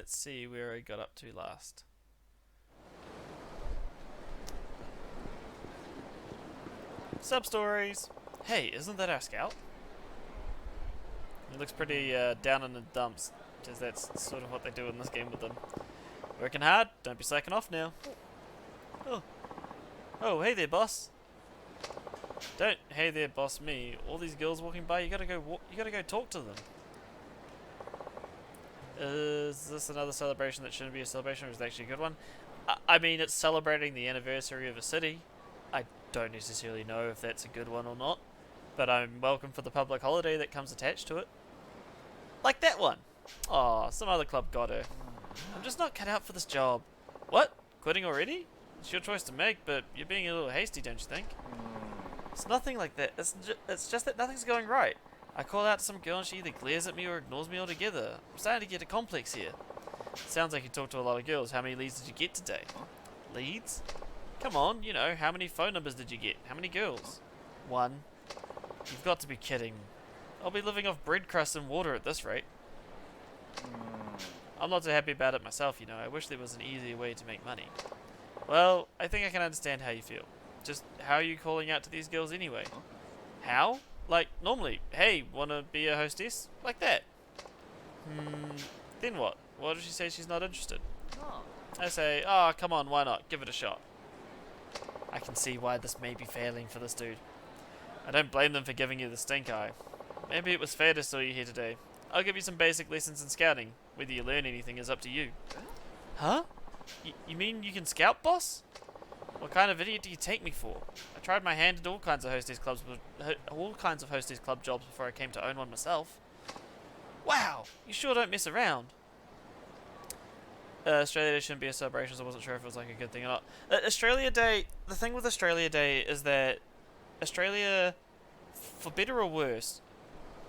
Let's see where I got up to last. Sub-stories! Hey, isn't that our scout? He looks pretty down in the dumps, because that's sort of what they do in this game with them. Working hard, don't be slacking off now. Oh, oh, hey there, boss. Don't hey there, boss me. All these girls walking by, you gotta go talk to them. Is this another celebration that shouldn't be a celebration, or is it actually a good one? I mean, it's celebrating the anniversary of a city. I don't necessarily know if that's a good one or not, but I'm welcome for the public holiday that comes attached to it. Like that one. Aw, some other club got her. I'm just not cut out for this job. What? Quitting already? It's your choice to make, but you're being a little hasty, don't you think? It's nothing like that. It's just that nothing's going right. I call out to some girl and she either glares at me or ignores me altogether. I'm starting to get a complex here. Sounds like you talk to a lot of girls. How many leads did you get today? Leads? Come on, you know, how many phone numbers did you get? How many girls? One. You've got to be kidding. I'll be living off bread crusts and water at this rate. I'm not so happy about it myself, you know. I wish there was an easier way to make money. Well, I think I can understand how you feel. Just how are you calling out to these girls anyway? How? Like, normally. Hey, wanna be a hostess? Like that. Then what? What does she say she's not interested? I say, oh, come on, why not? Give it a shot. I can see why this may be failing for this dude. I don't blame them for giving you the stink eye. Maybe it was fair to saw you here today. I'll give you some basic lessons in scouting. Whether you learn anything is up to you. Huh? You mean you can scout, boss? What kind of idiot do you take me for? I tried my hand at all kinds of hostess club jobs before I came to own one myself. Wow, you sure don't mess around. Australia Day shouldn't be a celebration, so I wasn't sure if it was like a good thing or not. Australia Day, the thing with Australia Day is that Australia, for better or worse,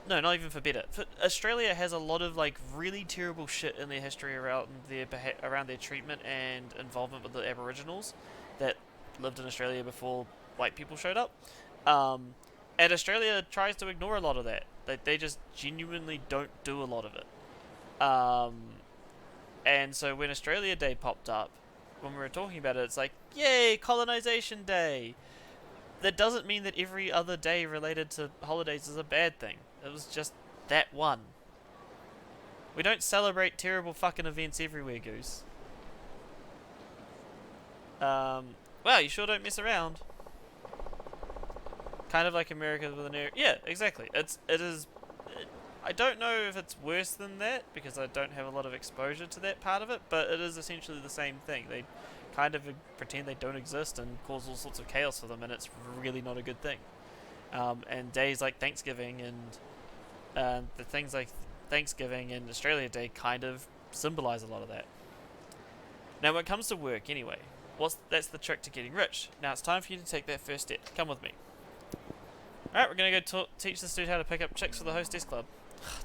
no, not even for better. Australia has a lot of like really terrible shit in their history around their treatment and involvement with the Aboriginals that lived in Australia before white people showed up. And Australia tries to ignore a lot of that. They just genuinely don't do a lot of it. And so when Australia Day popped up, when we were talking about it, it's like, yay, Colonization Day! That doesn't mean that every other day related to holidays is a bad thing. It was just that one. We don't celebrate terrible fucking events everywhere, Goose. Wow, you sure don't mess around. Kind of like America with an air. Yeah, exactly. I don't know if it's worse than that because I don't have a lot of exposure to that part of it, but it is essentially the same thing. They kind of pretend they don't exist and cause all sorts of chaos for them, and it's really not a good thing. And days like Thanksgiving and the things like Thanksgiving and Australia Day kind of symbolize a lot of that. Now, when it comes to work, anyway, that's the trick to getting rich. Now it's time for you to take that first step. Come with me. Alright, we're gonna go teach this dude how to pick up chicks for the hostess club.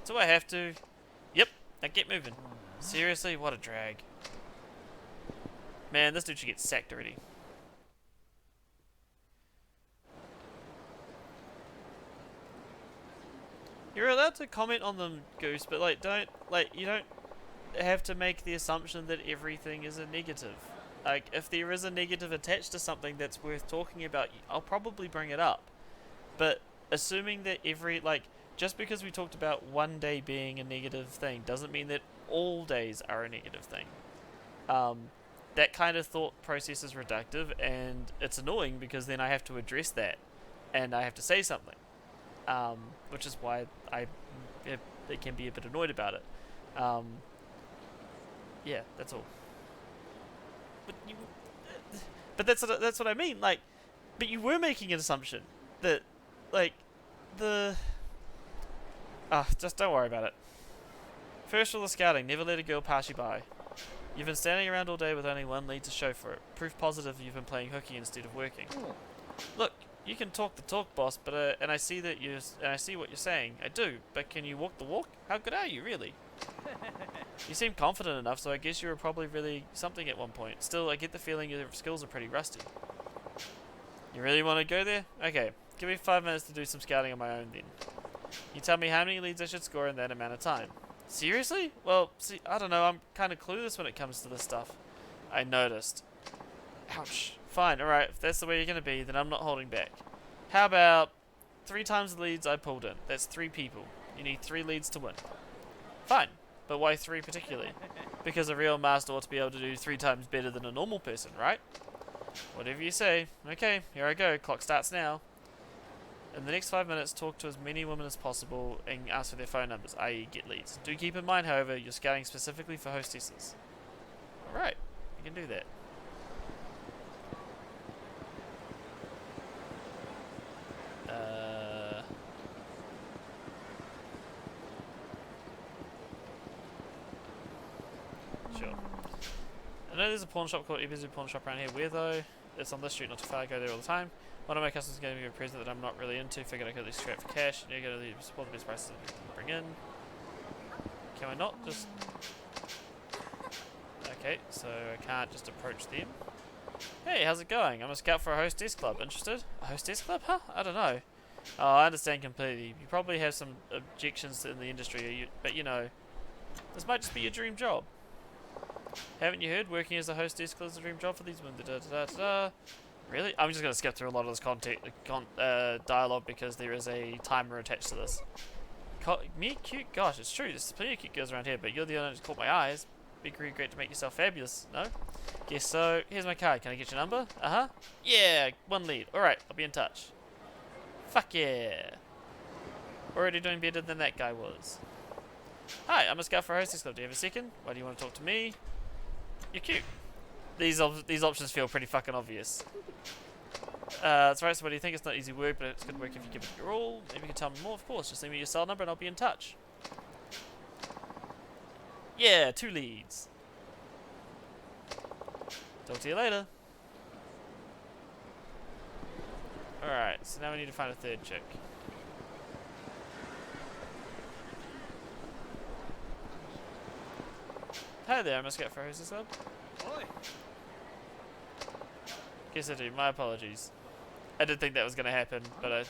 Do I have to? Yep. Now get moving. Seriously, what a drag. Man, this dude should get sacked already. You're allowed to comment on them, Goose, but you don't have to make the assumption that everything is a negative. Like, if there is a negative attached to something that's worth talking about, I'll probably bring it up. But assuming that just because we talked about one day being a negative thing doesn't mean that all days are a negative thing. That kind of thought process is reductive, and it's annoying because then I have to address that, and I have to say something, which is why it can be a bit annoyed about it. Yeah, that's all. But that's what I mean. Like, but you were making an assumption that, like, just don't worry about it. First rule of scouting: never let a girl pass you by. You've been standing around all day with only one lead to show for it. Proof positive you've been playing hooky instead of working. Look, you can talk the talk, boss, but and I see what you're saying. I do, but can you walk the walk? How good are you, really? You seem confident enough, so I guess you were probably really something at one point. Still, I get the feeling your skills are pretty rusty. You really want to go there? Okay, give me 5 minutes to do some scouting on my own then. You tell me how many leads I should score in that amount of time. Seriously? Well, see, I don't know, I'm kind of clueless when it comes to this stuff. I noticed. Ouch. Fine, alright, if that's the way you're going to be, then I'm not holding back. How about 3 times the leads I pulled in? That's 3 people. You need 3 leads to win. Fine, but why 3 particularly? Because a real master ought to be able to do 3 times better than a normal person, right? Whatever you say. Okay, here I go. Clock starts now. In the next 5 minutes, talk to as many women as possible and ask for their phone numbers, i.e. get leads. Do keep in mind, however, you're scouting specifically for hostesses. Alright, you can do that. Sure. I know there's a pawn shop called Ibizu Pawn Shop around here. Where though? It's on this street, not too far. I go there all the time. One of my customers gave me a present that I'm not really into. Figured I could at least trade for cash. You're going to support the best prices that you can bring in. Can I not just... Okay, so I can't just approach them. Hey, how's it going? I'm a scout for a hostess club. Interested? A hostess club? Huh? I don't know. Oh, I understand completely. You probably have some objections in the industry, but you know, this might just be your dream job. Haven't you heard? Working as a hostess club is a dream job for these women. Really? I'm just going to skip through a lot of this dialogue because there is a timer attached to this. Me cute? Gosh, it's true. There's plenty of cute girls around here, but you're the one who's caught my eyes. Be really great to make yourself fabulous, no? Guess so. Here's my card. Can I get your number? Uh-huh. Yeah, 1 lead. Alright, I'll be in touch. Fuck yeah. Already doing better than that guy was. Hi, I'm a scout for a hostess club. Do you have a second? Why do you want to talk to me? You're cute. These options feel pretty fucking obvious. That's right, so what do you think? It's not easy work, but it's good work if you give it your all. Maybe you can tell me more, of course. Just leave me your cell number and I'll be in touch. Yeah, 2 leads. Talk to you later. Alright, so now we need to find a 3rd chick. Hi there, I'm a scout for a hostess club. Oi. Guess I do, my apologies. I did think that was going to happen, but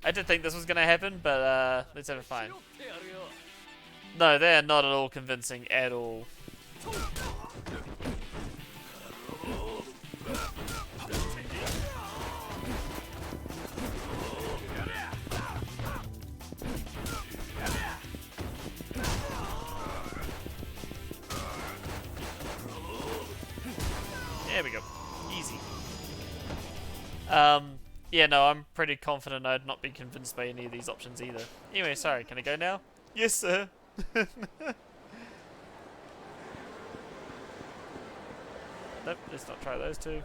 I did think this was going to happen, but let's have it fine. No, they are not at all convincing at all. There we go. Easy. Yeah, no, I'm pretty confident I'd not be convinced by any of these options either. Anyway, sorry, can I go now? Yes, sir. Nope, let's not try those 2.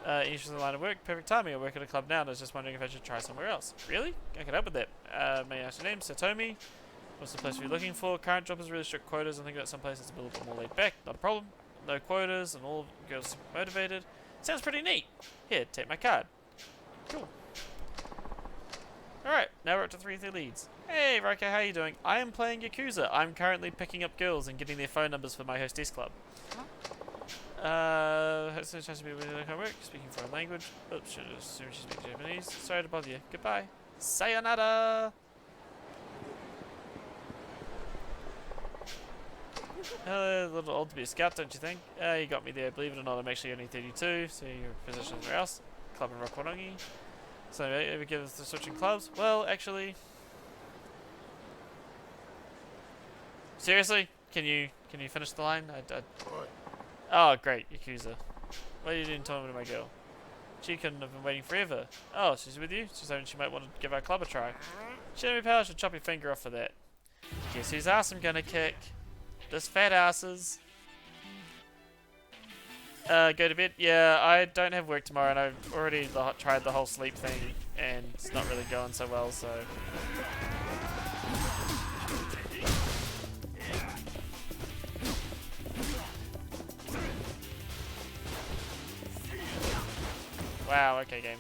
Interest in the line of work, perfect timing. I work at a club now and I was just wondering if I should try somewhere else. Really? I can help with that. May I ask your name? Satomi. What's the place you're looking for? Current job has really strict quotas. I think that some places are a little bit more laid back. Not a problem. No quotas and all girls motivated. Sounds pretty neat. Here, take my card. Cool. Alright, now we're up to 3 leads. Hey, Raika, how are you doing? I am playing Yakuza. I'm currently picking up girls and getting their phone numbers for my hostess club. Has a chance to be able to work. Speaking foreign language. Oops, should assume she speaks Japanese. Sorry to bother you. Goodbye. Sayonara! A little old to be a scout, don't you think? You got me there. Believe it or not, I'm actually only 32, so your position somewhere else. Club in Roppongi. So, ever give us the switching clubs? Well, actually... Seriously? Can you finish the line? Oh, great, Yakuza. What are you doing talking to my girl? She couldn't have been waiting forever. Oh, she's with you? She's hoping she might want to give our club a try. She had me power, she'll chop your finger off for that. Guess whose ass I'm gonna kick? This fat asses. Go to bed? Yeah, I don't have work tomorrow and I've already tried the whole sleep thing and it's not really going so well, so... Wow, okay game.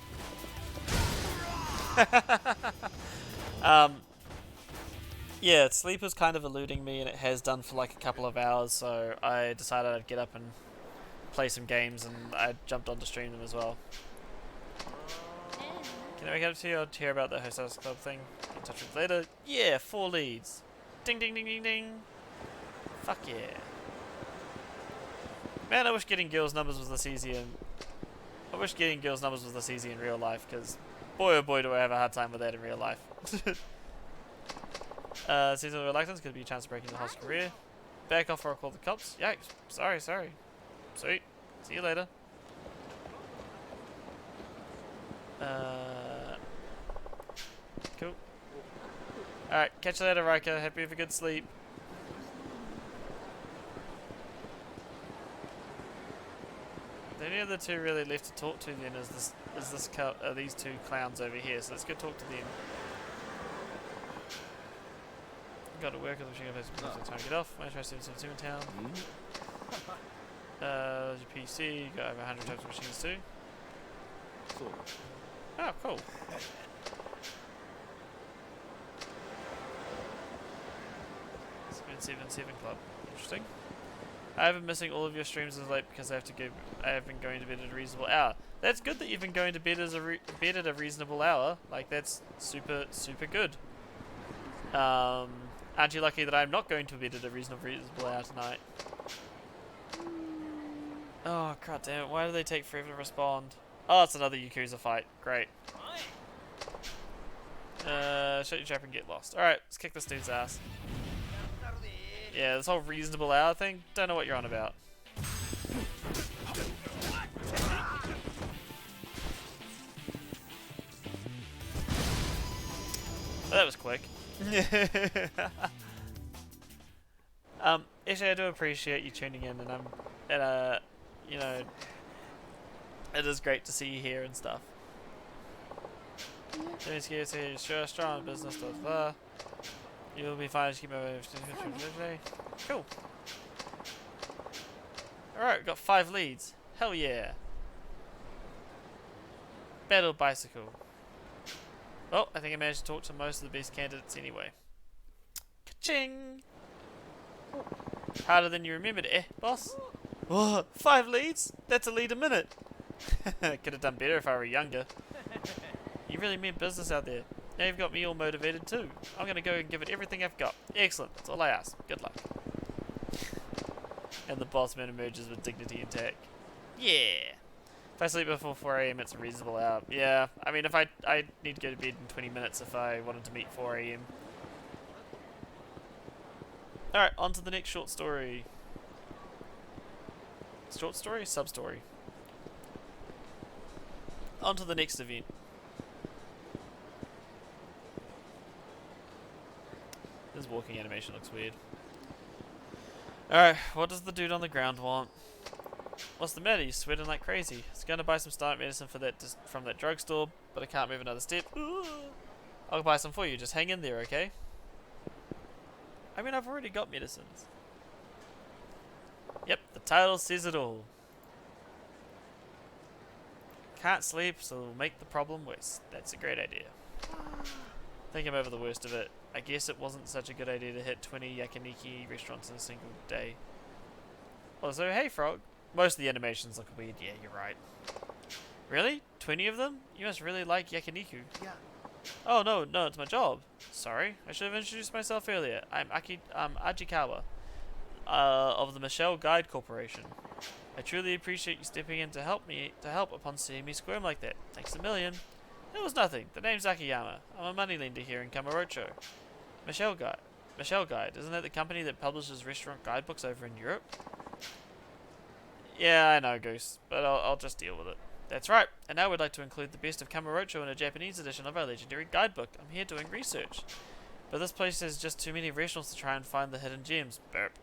Yeah, sleep was kind of eluding me and it has done for like a couple of hours, so I decided I'd get up and play some games and I jumped on to stream them as well. Can Can I make up to you? I'll hear about the Hostess Club thing. Get in touch with you later. Yeah, 4 leads. Ding ding ding ding ding. Fuck yeah. Man, I wish getting girls' numbers was this easy in... I wish getting girls' numbers was this easy in real life, because boy oh boy do I have a hard time with that in real life. Seasonal reluctance could be a chance of breaking the host's career. Back off or I'll call the cops. Yikes. Sorry. Sweet. See you later. Cool. Alright, catch you later, Riker. Hope you have a good sleep. The only other two really left to talk to then is these two clowns over here, so let's go talk to them. Got to work with the machine gun place. Time to get off. My try 777 in town. Your PC, got over 100 types of machines too. Cool. Oh, cool. 777 Club. Interesting. I have been missing all of your streams as late because I have been going to bed at a reasonable hour. That's good that you've been going to bed at a reasonable hour. Like, that's super good. Aren't you lucky that I'm not going to bed at a reasonable hour tonight? Oh, god damn it. Why do they take forever to respond? Oh, it's another Yakuza fight. Great. Shut your trap and get lost. Alright, let's kick this dude's ass. Yeah, this whole reasonable hour thing, don't know what you're on about. Oh, that was quick. Actually, I do appreciate you tuning in, and you know, it is great to see you here and stuff. Sure, strong business, blah. You'll be fine. Just keep moving. Cool. Alright, we've got 5 leads. Hell yeah. Battle bicycle. Oh, I think I managed to talk to most of the best candidates anyway. Ka-ching! Harder than you remembered, boss? Oh, 5 leads? That's a lead a minute. Could have done better if I were younger. You really mean business out there. Now you've got me all motivated too. I'm going to go and give it everything I've got. Excellent. That's all I ask. Good luck. And the boss man emerges with dignity intact. Yeah. If I sleep before 4 AM, it's a reasonable hour. Yeah. I mean, if I need to go to bed in 20 minutes if I wanted to meet 4 AM. Alright, on to the next short story. Short story? Sub-story. On to the next event. This walking animation looks weird. Alright, what does the dude on the ground want? What's the matter? He's sweating like crazy. He's going to buy some stomach medicine from that drugstore, but I can't move another step. I'll buy some for you. Just hang in there, okay? I mean, I've already got medicines. Yep, the title says it all. Can't sleep, so we'll make the problem worse. That's a great idea. I think I'm over the worst of it. I guess it wasn't such a good idea to hit 20 yakiniku restaurants in a single day. Also, hey Frog. Most of the animations look weird. Yeah, you're right. Really? 20 of them? You must really like yakiniku. Yeah. Oh no, it's my job. Sorry, I should have introduced myself earlier. I'm Ajikawa, of the Michelle Guide Corporation. I truly appreciate you stepping in to help upon seeing me squirm like that. Thanks a million. It was nothing. The name's Akiyama. I'm a moneylender here in Kamurocho. Michelle Guide, isn't that the company that publishes restaurant guidebooks over in Europe? Yeah, I know, Goose, but I'll just deal with it. That's right, and now we'd like to include the best of Kamurocho in a Japanese edition of our legendary guidebook. I'm here doing research. But this place has just too many restaurants to try and find the hidden gems. Burp.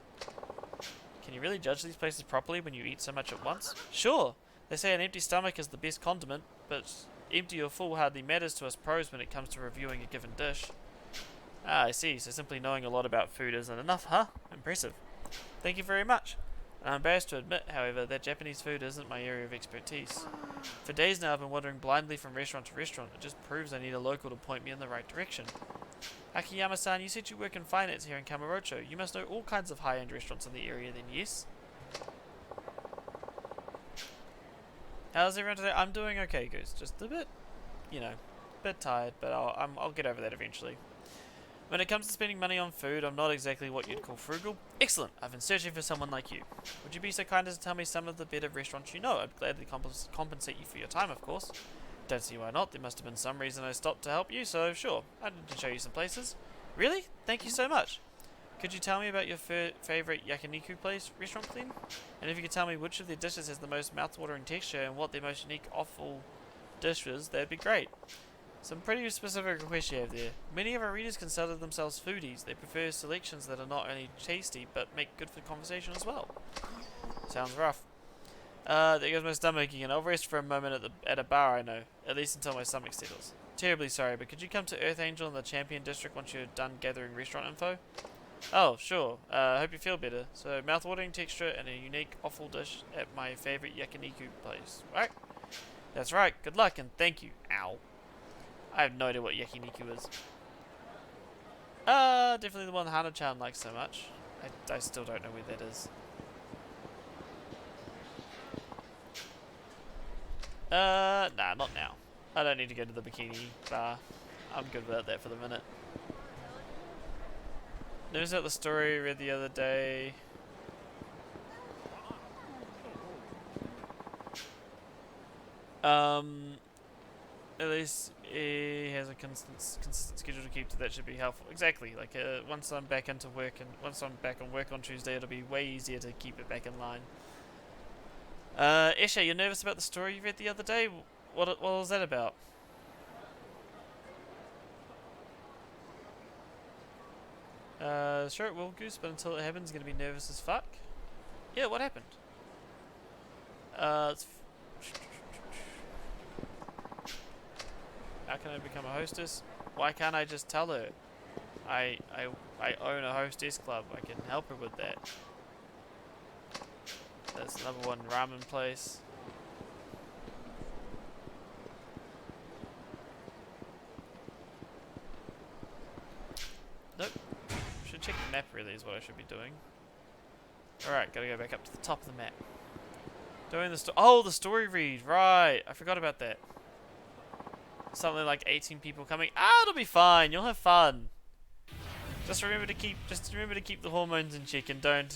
Can you really judge these places properly when you eat so much at once? Sure, they say an empty stomach is the best condiment, but empty or full hardly matters to us pros when it comes to reviewing a given dish. Ah, I see, so simply knowing a lot about food isn't enough, huh? Impressive. Thank you very much. I'm embarrassed to admit, however, that Japanese food isn't my area of expertise. For days now I've been wandering blindly from restaurant to restaurant. It just proves I need a local to point me in the right direction. Akiyama-san, you said you work in finance here in Kamurocho. You must know all kinds of high-end restaurants in the area then, yes? How's everyone today? I'm doing okay, Goose. Just a bit, you know, bit tired, but I'll get over that eventually. When it comes to spending money on food, I'm not exactly what you'd call frugal. Excellent. I've been searching for someone like you. Would you be so kind as to tell me some of the better restaurants you know? I'd gladly compensate you for your time, of course. Don't see why not. There must have been some reason I stopped to help you, so sure. I can show you some places. Really? Thank you so much. Could you tell me about your favourite yakiniku restaurant, please? And if you could tell me which of their dishes has the most mouth-watering texture and what their most unique offal dish is, that'd be great. Some pretty specific requests you have there. Many of our readers consider themselves foodies. They prefer selections that are not only tasty, but make good for conversation as well. Sounds rough. There goes my stomach again. I'll rest for a moment at a bar, I know. At least until my stomach settles. Terribly sorry, but could you come to Earth Angel in the Champion District once you're done gathering restaurant info? Oh, sure. Hope you feel better. So, mouth-watering texture and a unique offal dish at my favourite yakiniku place. Right? That's right. Good luck and thank you. Ow. I have no idea what yakiniku is. Definitely the one Hana-chan likes so much. I still don't know where that is. Nah, not now. I don't need to go to the bikini bar. I'm good without that for the minute. Noticed out the story I read the other day. At least he has a consistent schedule to keep to. That should be helpful. Exactly. Like once I'm back into work and once I'm back on work on Tuesday, it'll be way easier to keep it back in line. Esha, you're nervous about the story you read the other day? What was that about? Sure it will, Goose, but until it happens, gonna be nervous as fuck. Yeah, what happened? How can I become a hostess? Why can't I just tell her? I own a hostess club. I can help her with that. There's another one ramen place. Nope. Should check the map really is what I should be doing. Alright, gotta go back up to the top of the map. Doing the story read, right. I forgot about that. Something like 18 people coming. It'll be fine. You'll have fun. Just remember to keep the hormones in check and don't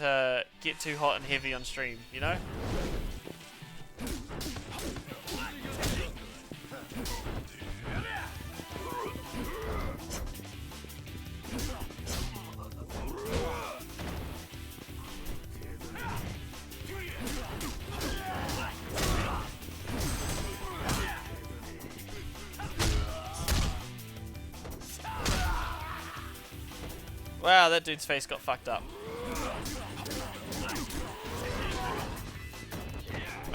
get too hot and heavy on stream, you know? Wow, that dude's face got fucked up.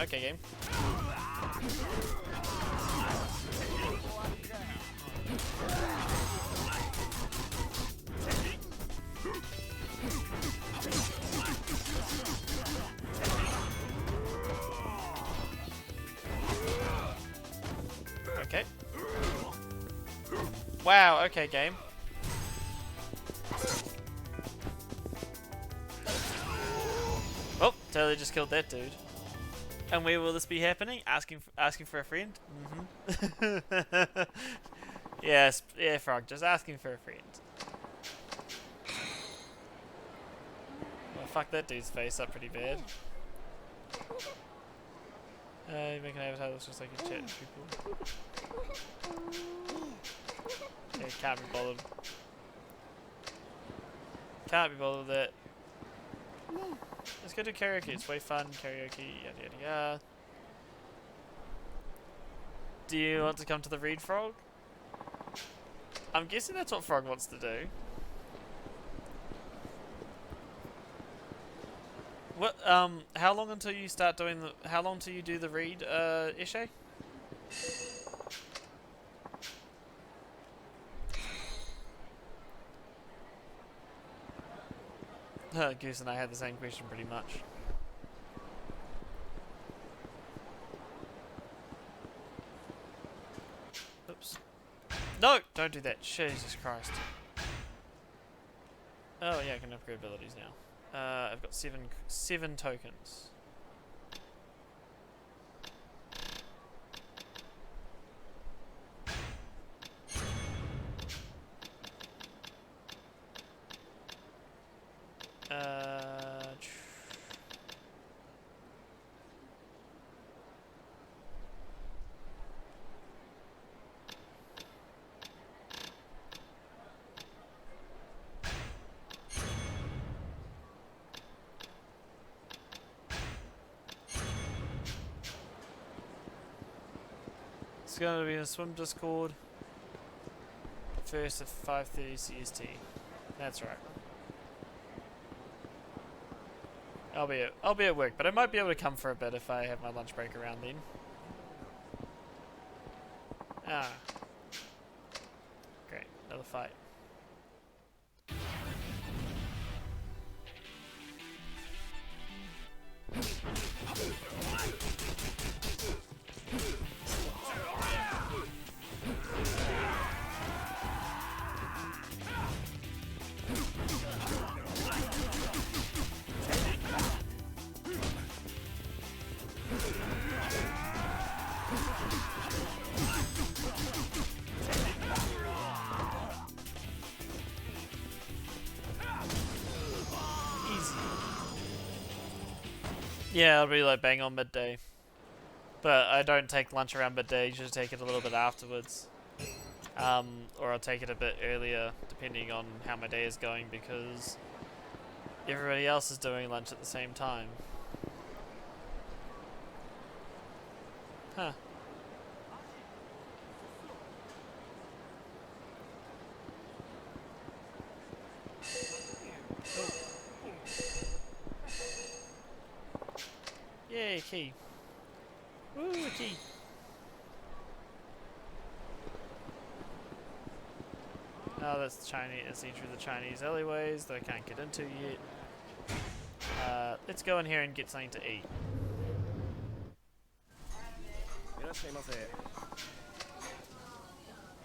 Okay, game. Okay. Wow, okay, game. Oh, totally just killed that dude. And where will this be happening? Asking for a friend? Mm-hmm. Yes, yeah, Frog, just asking for a friend. Well, fuck that dude's face up pretty bad. You make an avatar that looks just like you chat with people. Yeah, can't be bothered. Can't be bothered with that. Let's go to karaoke, it's way fun, karaoke, yada yada yada. Do you want to come to the read, Frog? I'm guessing that's what Frog wants to do. What, how long until you start doing how long till you do the read, Ishe? Goose and I had the same question pretty much. Oops. No! Don't do that. Jesus Christ. Oh yeah, I can upgrade abilities now. I've got seven tokens. going to be in a swim Discord. First at 5:30 CST. That's right. I'll be at work, but I might be able to come for a bit if I have my lunch break around then. Ah. Great, another fight. Yeah, it'll be like bang on midday. But I don't take lunch around midday, usually take it a little bit afterwards. Or I'll take it a bit earlier, depending on how my day is going, because everybody else is doing lunch at the same time. Huh. Yay, key. Woo, a key. Oh, that's the Chinese. It's through the Chinese alleyways that I can't get into yet. Let's go in here and get something to eat.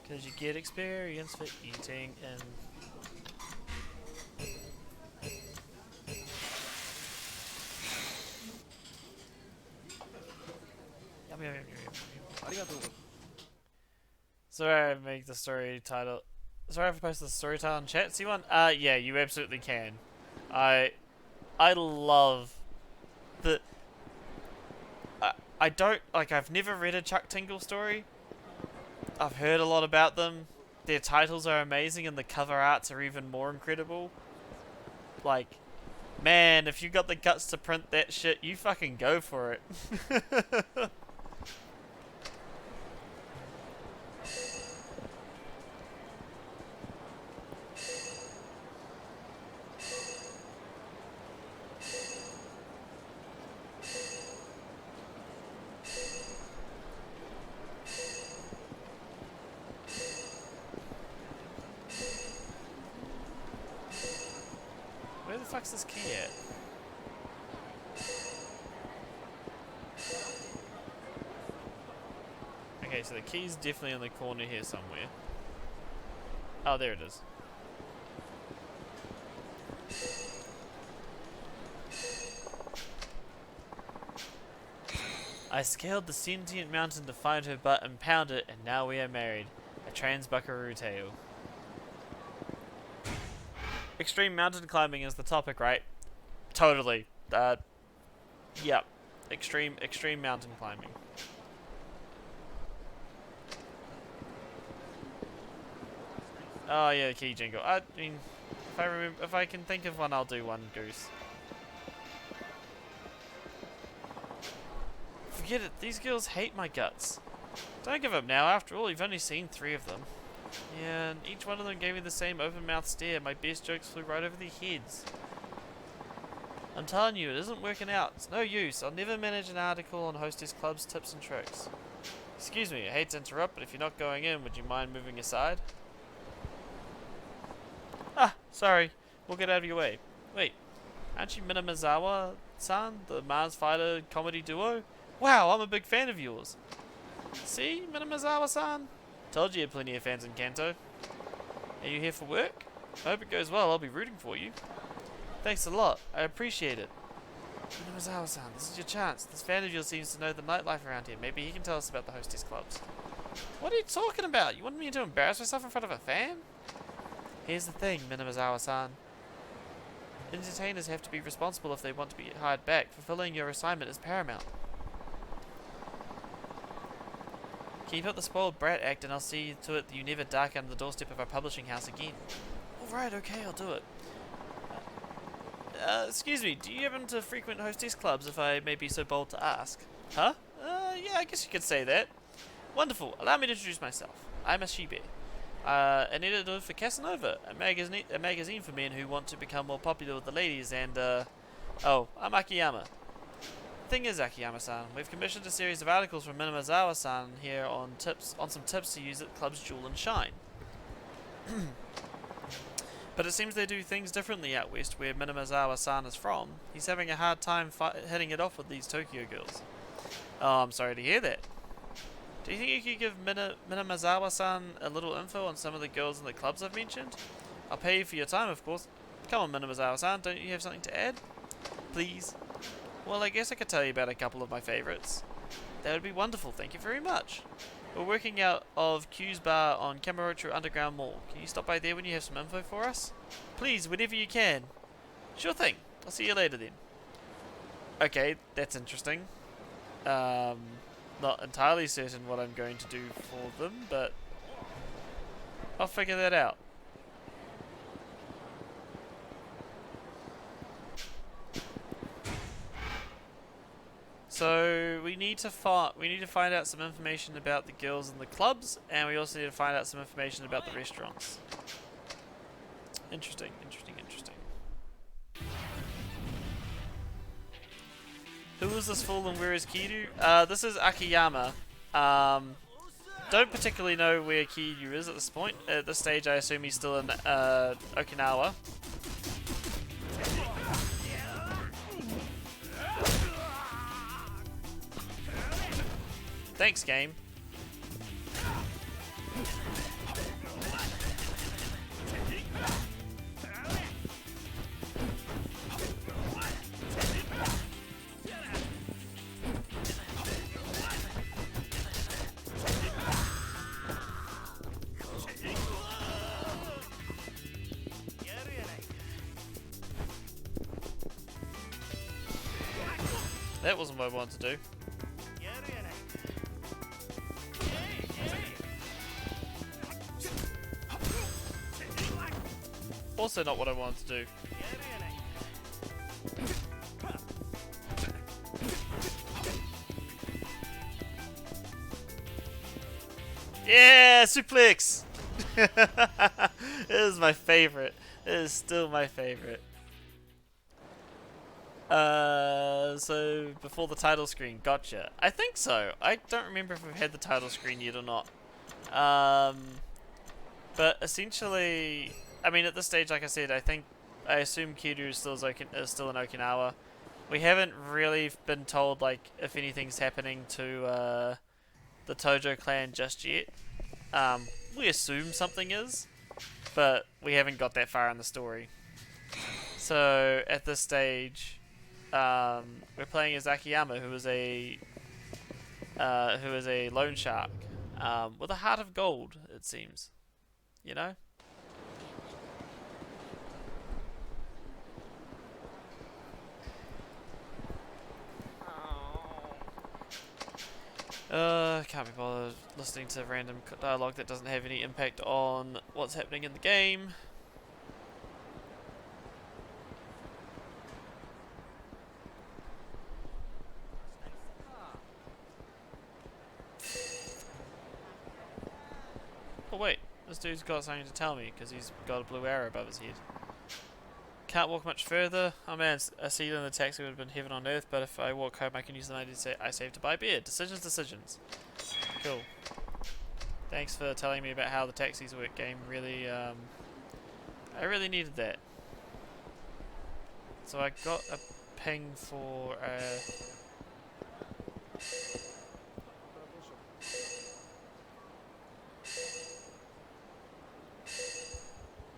Because you get experience for eating and... Yum, yum, yum, yum, yum. Sorry I make the story title... Sorry if I posted the story title in chat. See one? Yeah, you absolutely can. I love the... I don't... Like, I've never read a Chuck Tingle story. I've heard a lot about them. Their titles are amazing and the cover arts are even more incredible. Like, man, if you got the guts to print that shit, you fucking go for it. Where the fuck's this key at? Okay, so the key's definitely in the corner here somewhere. Oh, there it is. I scaled the sentient mountain to find her butt and pound it, and now we are married. A trans-buckaroo tale. Extreme mountain climbing is the topic, right? Totally. Yep. Extreme mountain climbing. Oh yeah, the key jingle. I mean, if I can think of one, I'll do one, Goose. Forget it. These girls hate my guts. Don't give up now. After all, you've only seen 3 of them. Yeah, and each one of them gave me the same open-mouthed stare. My best jokes flew right over their heads. I'm telling you, it isn't working out. It's no use. I'll never manage an article on Hostess Club's tips and tricks. Excuse me, I hate to interrupt, but if you're not going in, would you mind moving aside? Ah, sorry. We'll get out of your way. Wait, aren't you Minamizawa-san, the Mars Fighter comedy duo? Wow, I'm a big fan of yours. See, Minamizawa-san? Told you had plenty of fans in Kanto. Are you here for work? I hope it goes well. I'll be rooting for you. Thanks a lot. I appreciate it. Minamizawa-san, this is your chance. This fan of yours seems to know the nightlife around here. Maybe he can tell us about the hostess clubs. What are you talking about? You want me to embarrass myself in front of a fan? Here's the thing, Minamizawa-san. Entertainers have to be responsible if they want to be hired back. Fulfilling your assignment is paramount. Keep up the spoiled brat act and I'll see to it that you never darken the doorstep of our publishing house again. Alright, okay, I'll do it. Excuse me, do you happen to frequent hostess clubs if I may be so bold to ask? Huh? Yeah, I guess you could say that. Wonderful. Allow me to introduce myself. I'm Ashibe, an editor for Casanova, a magazine for men who want to become more popular with the ladies, and, oh, I'm Akiyama. Thing is, Akiyama-san, we've commissioned a series of articles from Minamazawa-san here on some tips to use at clubs Jewel and Shine. But it seems they do things differently out west, where Minamazawa-san is from. He's having a hard time hitting it off with these Tokyo girls. Oh, I'm sorry to hear that. Do you think you could give Minamazawa-san a little info on some of the girls in the clubs I've mentioned? I'll pay you for your time, of course. Come on, Minamazawa-san, don't you have something to add? Please. Well, I guess I could tell you about a couple of my favourites. That would be wonderful, thank you very much. We're working out of Q's Bar on Kamurocho Underground Mall. Can you stop by there when you have some info for us? Please, whenever you can. Sure thing. I'll see you later then. Okay, that's interesting. Not entirely certain what I'm going to do for them, but I'll figure that out. So we need to find out some information about the girls in the clubs, and we also need to find out some information about the restaurants. Interesting. Who is this fool and where is Kiryu? This is Akiyama. Don't particularly know where Kiryu is at this point. At this stage I assume he's still in Okinawa. Thanks, game. That wasn't what I wanted to do. Also not what I wanted to do. Yeah, suplex! It is my favorite. It is still my favorite. So before the title screen, gotcha. I think so. I don't remember if we've had the title screen yet or not. But essentially, I mean, at this stage, like I said, I assume Kiryu is still in Okinawa. We haven't really been told like if anything's happening to the Tojo Clan just yet. We assume something is, but we haven't got that far in the story. So at this stage, we're playing as Akiyama, who is a loan shark with a heart of gold. It seems, you know. Can't be bothered listening to random dialogue that doesn't have any impact on what's happening in the game. Oh wait, this dude's got something to tell me because he's got a blue arrow above his head. Can't walk much further. Oh man, a seat in the taxi would have been heaven on earth, but if I walk home I can use the money I saved to buy beer. Decisions. Cool. Thanks for telling me about how the taxis work, game. Really, I really needed that. So I got a ping for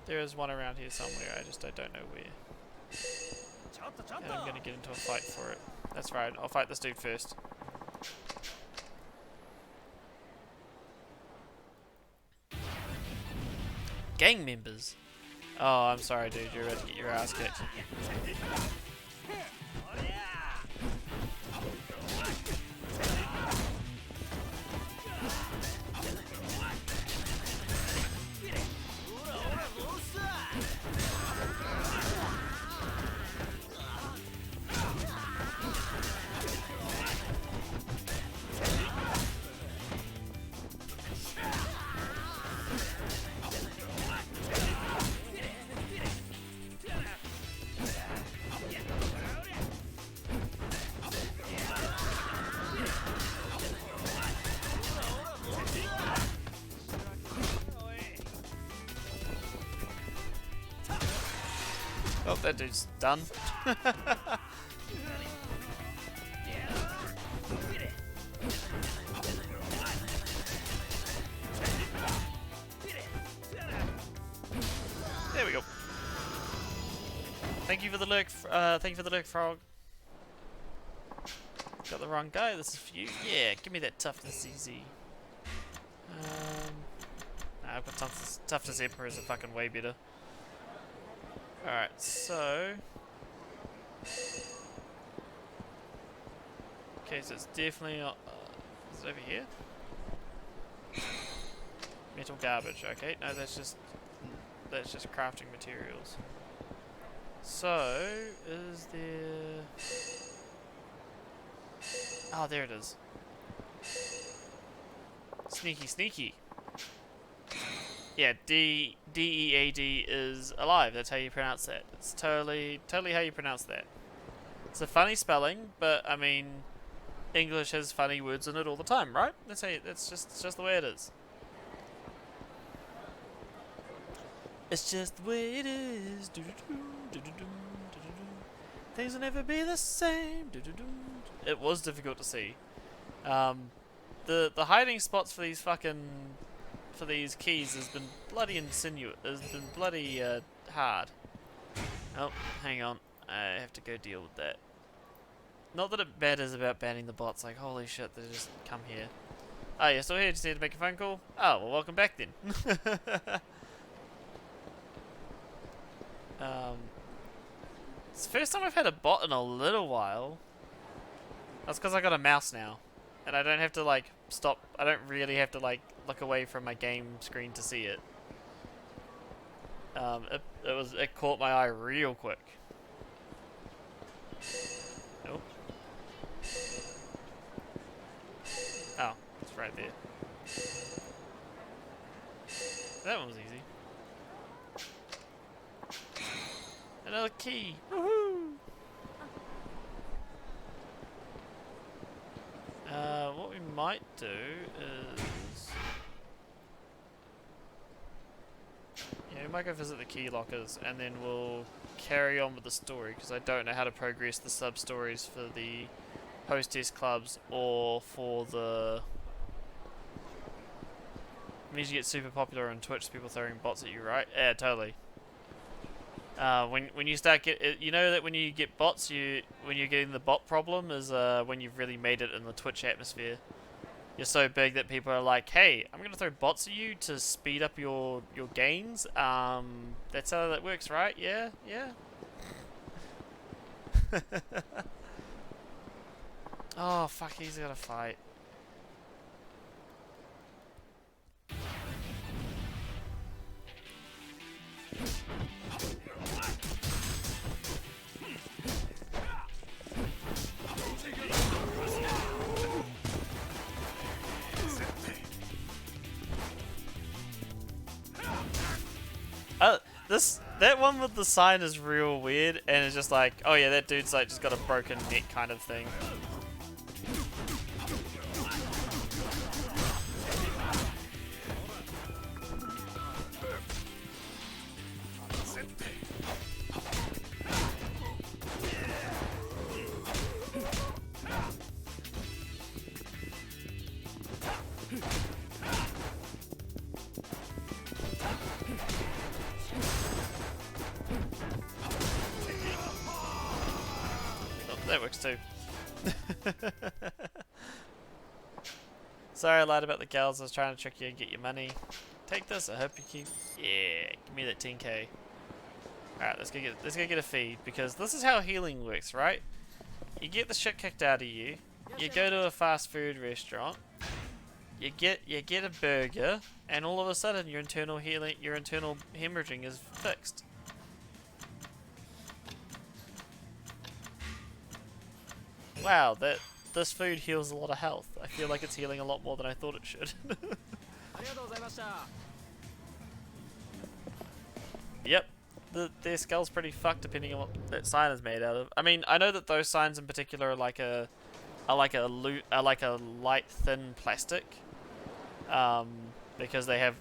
there is one around here somewhere, I don't know where. And I'm gonna get into a fight for it. That's right, I'll fight this dude first. Gang members? Oh, I'm sorry dude, you're about to get your ass kicked. Oh, that dude's done. There we go. Thank you for the lurk. Thank you for the lurk, frog. Got the wrong guy. This is for you. Yeah, give me that toughness easy. Nah, I've got toughness. Toughness Emperor is a fucking way better. Alright, so. Okay, so it's definitely. Is it over here? Metal garbage. Okay, no, that's just crafting materials. So, is there... Oh, there it is. Sneaky, sneaky. Yeah, D-E-A-D is alive. That's how you pronounce that. It's totally how you pronounce that. It's a funny spelling, but I mean, English has funny words in it all the time, right? That's just the way it is. It's just the way it is. Things will never be the same. It was difficult to see. The hiding spots for these keys has been bloody hard. Oh, hang on. I have to go deal with that. Not that it matters about banning the bots. Like, holy shit, they just come here. Oh, you're still here? Just need to make a phone call? Oh, well, welcome back then. It's the first time I've had a bot in a little while. That's because I got a mouse now. And I don't have to, like, stop. I don't really have to, like, look away from my game screen to see it. It caught my eye real quick. Oh. Oh, it's right there. That one was easy. Another key! Woohoo! What we might do is... Yeah, we might go visit the key lockers and then we'll carry on with the story because I don't know how to progress the sub-stories for the hostess clubs or for the... When you get super popular on Twitch, people throwing bots at you, right? Yeah, totally. When you start you know that when you get bots, when you're getting the bot problem is when you've really made it in the Twitch atmosphere. You're so big that people are like, hey, I'm gonna throw bots at you to speed up your gains. That's how that works, right? Yeah, yeah. Oh fuck, he's gotta fight. That one with the sign is real weird, and it's just like, oh yeah, that dude's like just got a broken neck kind of thing. That works too. Sorry I lied about the gals. I was trying to trick you and get your money. Take this. I hope you keep... Yeah, give me that 10k. Alright, let's go get a feed, because this is how healing works, right? You get the shit kicked out of you. You go to a fast food restaurant. You get a burger, and all of a sudden your internal hemorrhaging is fixed. Wow, this food heals a lot of health. I feel like it's healing a lot more than I thought it should. Yep, their skull's pretty fucked depending on what that sign is made out of. I mean, I know that those signs in particular are like a light thin plastic, because they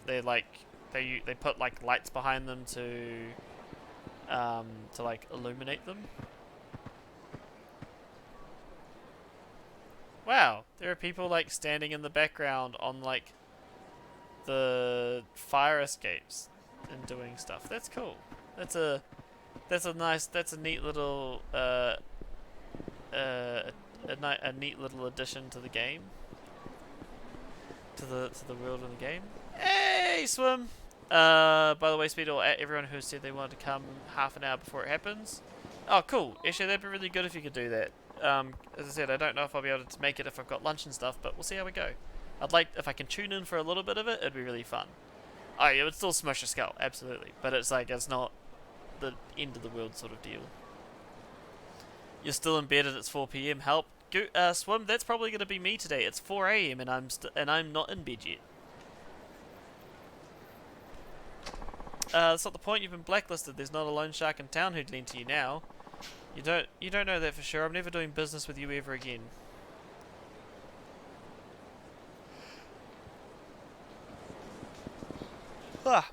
put like lights behind them to to like illuminate them. Wow, there are people like standing in the background on like the fire escapes and doing stuff. That's cool. That's a neat little a neat little addition to the game. To the world of the game. Hey, Swim! By the way, Speedo, everyone who said they wanted to come half an hour before it happens. Oh, cool. Actually, that'd be really good if you could do that. As I said, I don't know if I'll be able to make it if I've got lunch and stuff, but we'll see how we go. I'd like, if I can tune in for a little bit of it, it'd be really fun. Oh, yeah, it would still smash your skull, absolutely. But it's like, it's not the end of the world sort of deal. You're still in bed and it's 4 PM. Help. Go, Swim, that's probably going to be me today. It's 4 AM and I'm not in bed yet. That's not the point. You've been blacklisted. There's not a loan shark in town who'd lend to you now. You don't know that for sure. I'm never doing business with you ever again. Ah,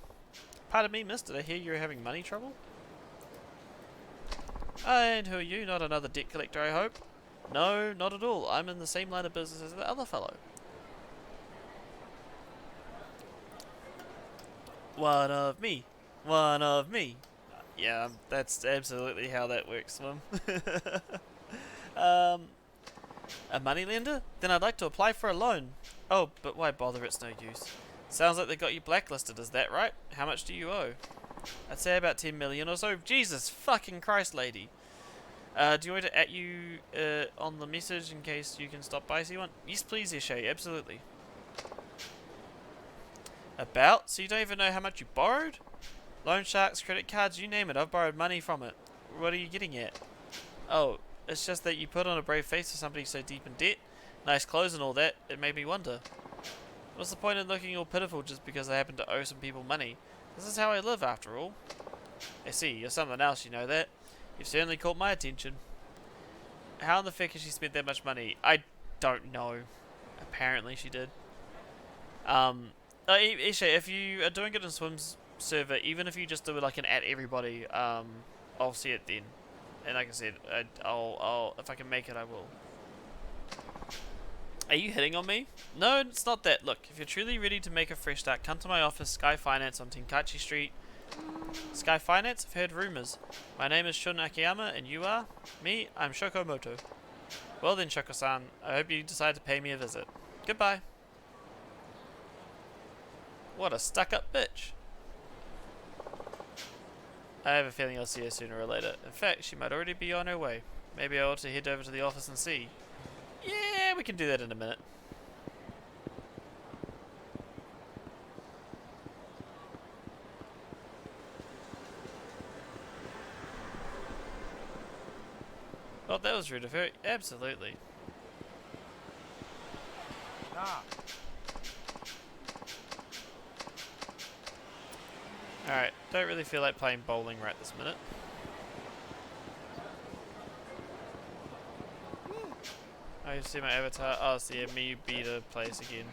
pardon me, miss. Did I hear you're having money trouble? And who are you? Not another debt collector, I hope? No, not at all. I'm in the same line of business as the other fellow. One of me. One of me. Yeah, that's absolutely how that works, Swim. A moneylender? Then I'd like to apply for a loan. Oh, but why bother? It's no use. Sounds like they got you blacklisted, is that right? How much do you owe? I'd say about 10 million or so. Jesus fucking Christ, lady. Do you want me to at you on the message in case you can stop by see one? Yes, please, Ishay, absolutely. About? So you don't even know how much you borrowed? Loan sharks, credit cards, you name it, I've borrowed money from it. What are you getting at? Oh, it's just that you put on a brave face for somebody so deep in debt. Nice clothes and all that, it made me wonder. What's the point in looking all pitiful just because I happen to owe some people money? This is how I live, after all. I see, you're something else, you know that. You've certainly caught my attention. How in the feck has she spent that much money? I don't know. Apparently she did. Isha, if you are doing it in Swim's server, even if you just do it like an at everybody, I'll see it then. And like I said, I'll if I can make it, I will. Are you hitting on me? No, it's not that. Look, if you're truly ready to make a fresh start, come to my office, Sky Finance on Tenkaichi Street. Sky Finance? I've heard rumors. My name is Shun Akiyama, and you are? Me? I'm Shokomoto. Well then, Shoko-san, I hope you decide to pay me a visit. Goodbye. What a stuck-up bitch. I have a feeling I'll see her sooner or later. In fact, she might already be on her way. Maybe I ought to head over to the office and see. Yeah, we can do that in a minute. Oh, that was rude of her. Absolutely. Ah. Alright, don't really feel like playing bowling right this minute. Oh, you see my avatar? Oh, see me beat a place again.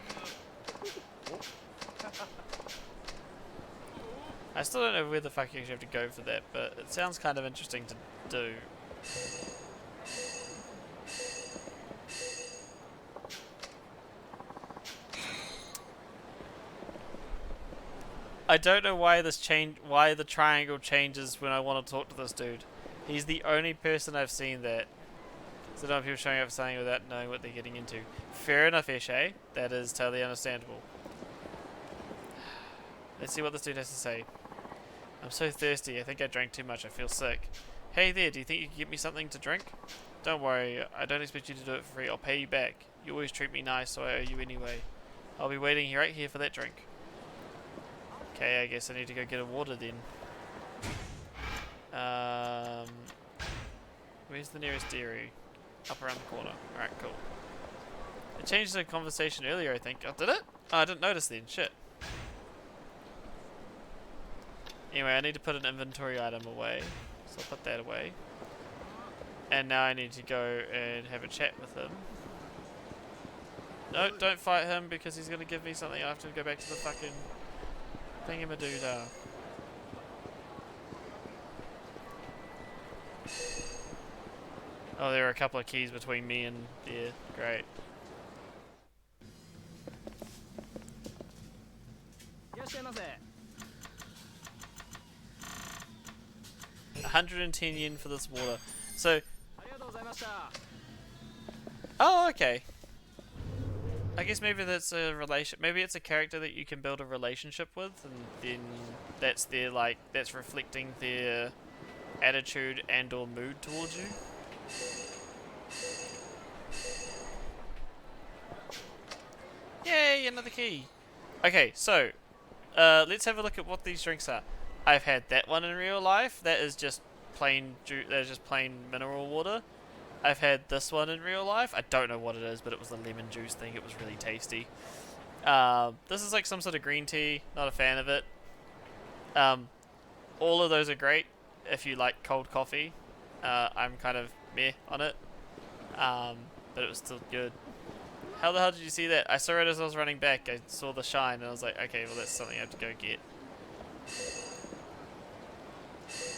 I still don't know where the fuck you actually have to go for that, but it sounds kind of interesting to do. I don't know why why the triangle changes when I want to talk to this dude. He's the only person I've seen that. So don't have people showing up for something without knowing what they're getting into. Fair enough, Eshe. That is totally understandable. Let's see what this dude has to say. I'm so thirsty. I think I drank too much. I feel sick. Hey there, do you think you can get me something to drink? Don't worry. I don't expect you to do it for free. I'll pay you back. You always treat me nice, so I owe you anyway. I'll be waiting right here for that drink. Okay, I guess I need to go get a water then. Where's the nearest dairy? Up around the corner. Alright, cool. It changed the conversation earlier, I think. Oh, did it? Oh, I didn't notice then. Shit. Anyway, I need to put an inventory item away. So I'll put that away. And now I need to go and have a chat with him. No, don't fight him because he's going to give me something. I have to go back to the fucking thingamadoodah. Oh, there are a couple of keys between me and there. Great. 110 yen for this water. So. Oh, okay. I guess maybe that's a relation. Maybe it's a character that you can build a relationship with, and then that's their that's reflecting their attitude and/or mood towards you. Yay! Another key. Okay, so let's have a look at what these drinks are. I've had that one in real life. That is just plain that is just plain mineral water. I've had this one in real life. I don't know what it is, but it was the lemon juice thing. It was really tasty. This is like some sort of green tea. Not a fan of it. All of those are great if you like cold coffee. I'm kind of meh on it. But it was still good. How the hell did you see that? I saw it as I was running back. I saw the shine and I was like, okay, well that's something I have to go get.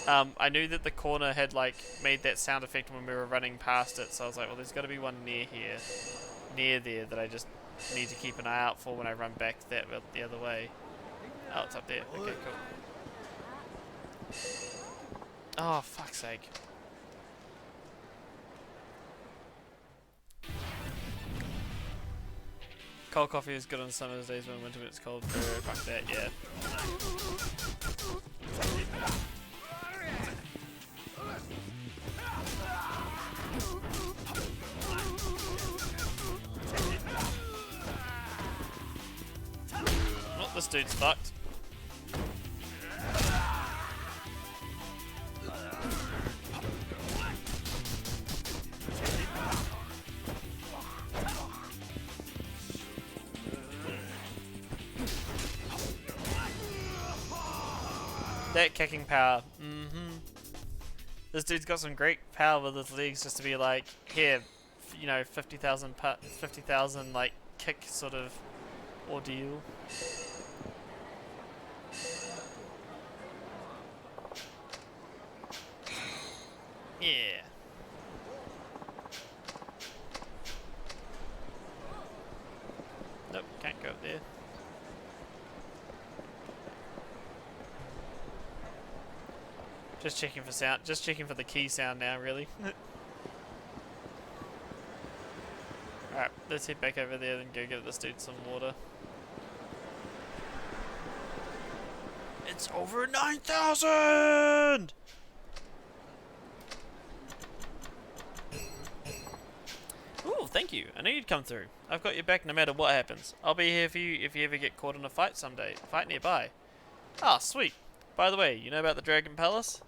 I knew that the corner had like made that sound effect when we were running past it, so I was like, well there's got to be one near here, near there, that I just need to keep an eye out for when I run back the other way. Oh, it's up there. Okay, cool. Oh, fuck's sake. Cold coffee is good on summer's days when winter it's cold. Fuck that, yeah. Oh, this dude's fucked. That kicking power. This dude's got some great power with his legs just to be like, here, you know, 50,000 like kick sort of ordeal. Yeah. Nope, can't go up there. Just checking for sound. Just checking for the key sound now, really. Alright, let's head back over there and go get this dude some water. It's over 9,000! Ooh, thank you. I knew you'd come through. I've got your back no matter what happens. I'll be here for you if you ever get caught in a fight someday. A fight nearby. Ah, sweet. By the way, you know about the Dragon Palace?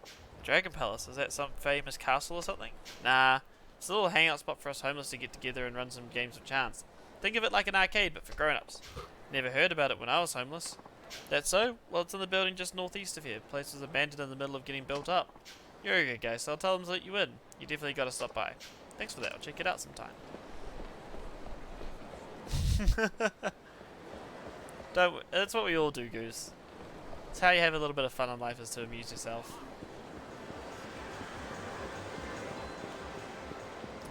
Dragon Palace, is that some famous castle or something? Nah, it's a little hangout spot for us homeless to get together and run some games of chance. Think of it like an arcade, but for grown-ups. Never heard about it when I was homeless. That so? Well, it's in the building just northeast of here. The place was abandoned in the middle of getting built up. You're a good guy, so I'll tell them to let you in. You definitely gotta stop by. Thanks for that, I'll check it out sometime. That's what we all do, Goose. It's how you have a little bit of fun in life, is to amuse yourself.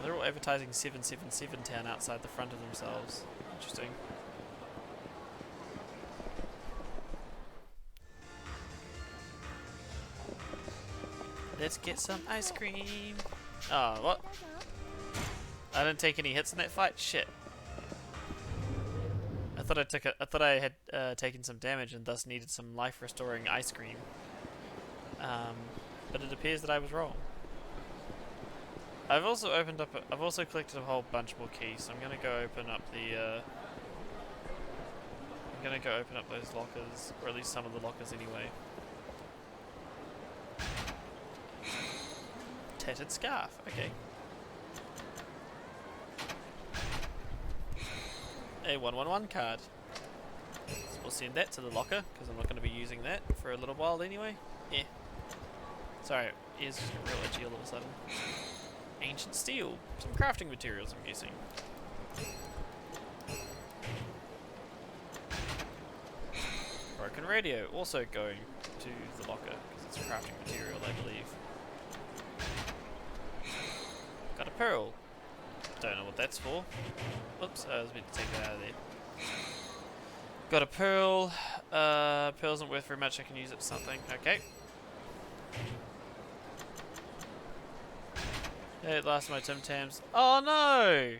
They're all advertising 777 Town outside the front of themselves. Interesting. Let's get some ice cream. Oh, what? I didn't take any hits in that fight? Shit. I thought I had taken some damage and thus needed some life-restoring ice cream. But it appears that I was wrong. I've also collected a whole bunch more keys. So I'm gonna go open up the. I'm gonna go open up those lockers, or at least some of the lockers anyway. Tattered scarf. Okay. A 111 card. So we'll send that to the locker, because I'm not going to be using that for a little while anyway. Yeah. Sorry, ears just got real itchy all of a sudden. Ancient steel. Some crafting materials, I'm guessing. Broken radio. Also going to the locker, because it's a crafting material, I believe. Got a Pearl. Don't know what that's for. Oops, I was meant to take that out of there. Got a pearl. Pearl isn't worth very much. I can use it for something. Okay. Hey, last of my Tim Tams. Oh no!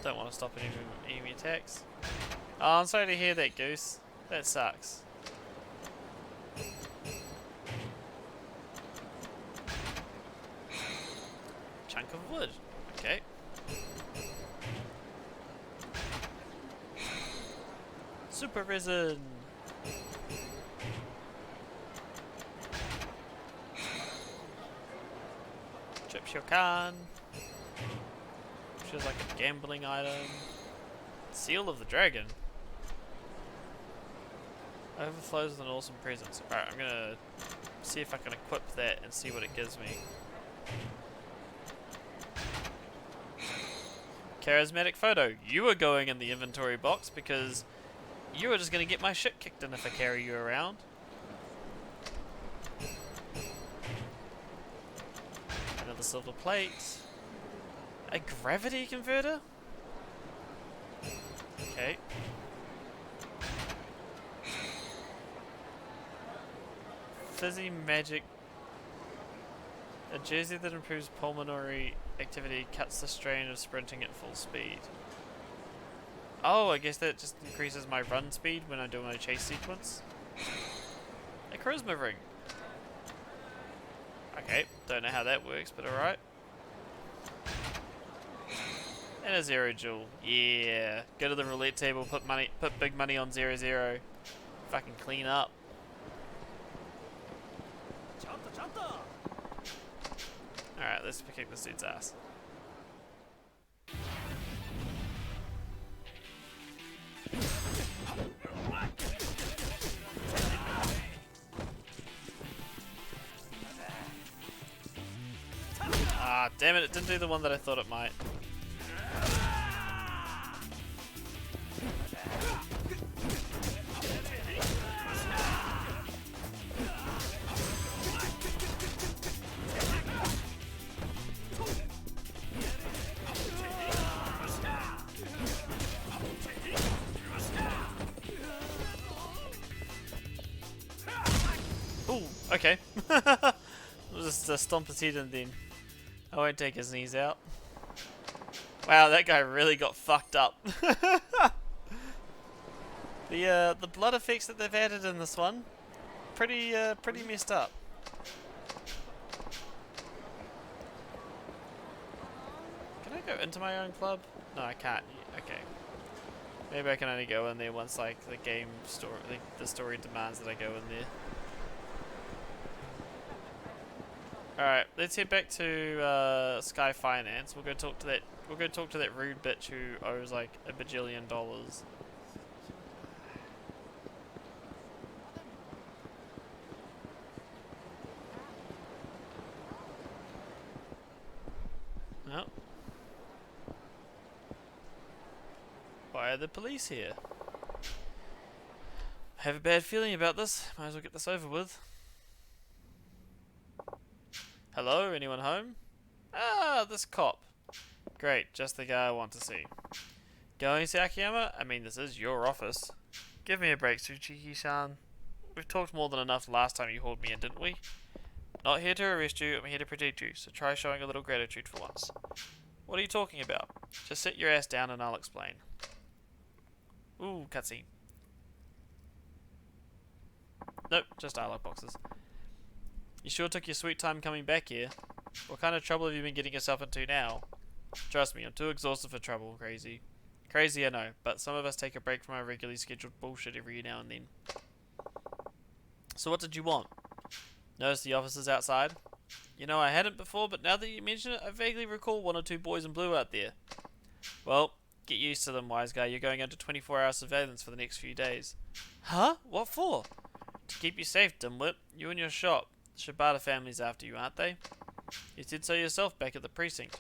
Don't want to stop any enemy attacks. Oh, I'm sorry to hear that, Goose. That sucks. Chunk of wood. Okay. Super resin. Chips your can. Which is like a gambling item. Seal of the Dragon. Overflows with an awesome presence. Alright, I'm gonna see if I can equip that and see what it gives me. Charismatic photo. You are going in the inventory box because you are just gonna get my shit kicked in if I carry you around. Another silver plate. A gravity converter? Okay. Fizzy magic. A jersey that improves pulmonary activity, cuts the strain of sprinting at full speed. Oh, I guess that just increases my run speed when I do my chase sequence. A charisma ring. Okay, don't know how that works, but alright. And a 0 jewel. Yeah. Go to the roulette table, put big money on 0-0. Fucking clean up. Alright, let's kick this dude's ass. Ah, damn it didn't do the one that I thought it might. Ooh, okay. We'll just stomp his head and then I won't take his knees out. Wow, that guy really got fucked up. The blood effects that they've added in this one, pretty messed up. Can I go into my own club? No, I can't. Okay. Maybe I can only go in there once like the game story, the story demands that I go in there. Alright, let's head back to Sky Finance. We'll go talk to that. We'll go talk to that rude bitch who owes like $1 bajillion. Oh. Why are the police here? I have a bad feeling about this. Might as well get this over with. Hello, anyone home? Ah, this cop. Great, just the guy I want to see. Going to Akiyama? I mean, this is your office. Give me a break, Tsuchiki-san. We've talked more than enough last time you hauled me in, didn't we? Not here to arrest you, I'm here to protect you, so try showing a little gratitude for once. What are you talking about? Just sit your ass down and I'll explain. Ooh, cutscene. Nope, just dialogue boxes. You sure took your sweet time coming back here. What kind of trouble have you been getting yourself into now? Trust me, I'm too exhausted for trouble, Crazy. Crazy, I know, but some of us take a break from our regularly scheduled bullshit every now and then. So what did you want? Notice the officers outside? You know, I hadn't before, but now that you mention it, I vaguely recall 1 or 2 boys in blue out there. Well, get used to them, wise guy. You're going under 24-hour surveillance for the next few days. Huh? What for? To keep you safe, dimwit. You and your shop. The Shibata family's after you, aren't they? You did so yourself back at the precinct.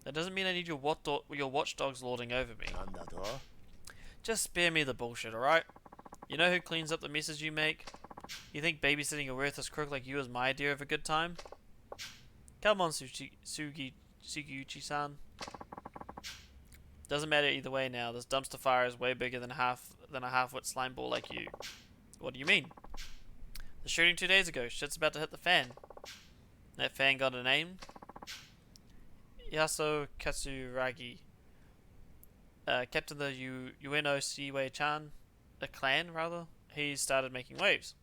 That doesn't mean I need your watchdogs lording over me. Just spare me the bullshit, alright? You know who cleans up the messes you make? You think babysitting a worthless crook like you is my idea of a good time? Come on, Sugiuchi-san. Doesn't matter either way now. This dumpster fire is way bigger than a half-wit slime ball like you. What do you mean? The shooting 2 days ago. Shit's about to hit the fan. That fan got a name? Yaso Katsuragi. Captain of the Ueno Seaway-chan. A clan, rather. He started making waves.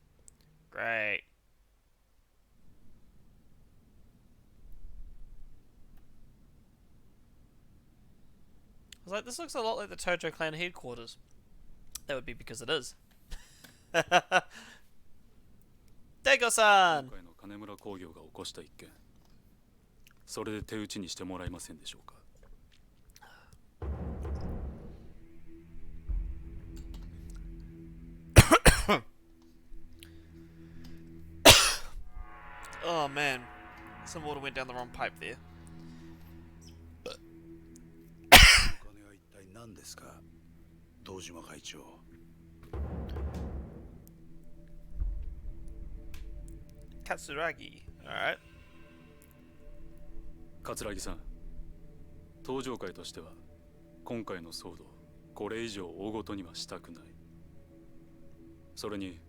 Great. I was like, this looks a lot like the Tojo Clan headquarters. That would be because it is. Dego-san! 今回の金村工業が起こした一件、それで手打ちにしてもらえませんでしょうか。Oh man, some water went down the wrong pipe there. お金は一体何ですか、堂島会長。Katsuragi, alright. 桂木さん、登場会としては今回の騒動、これ以上大ごとにはしたくない。それに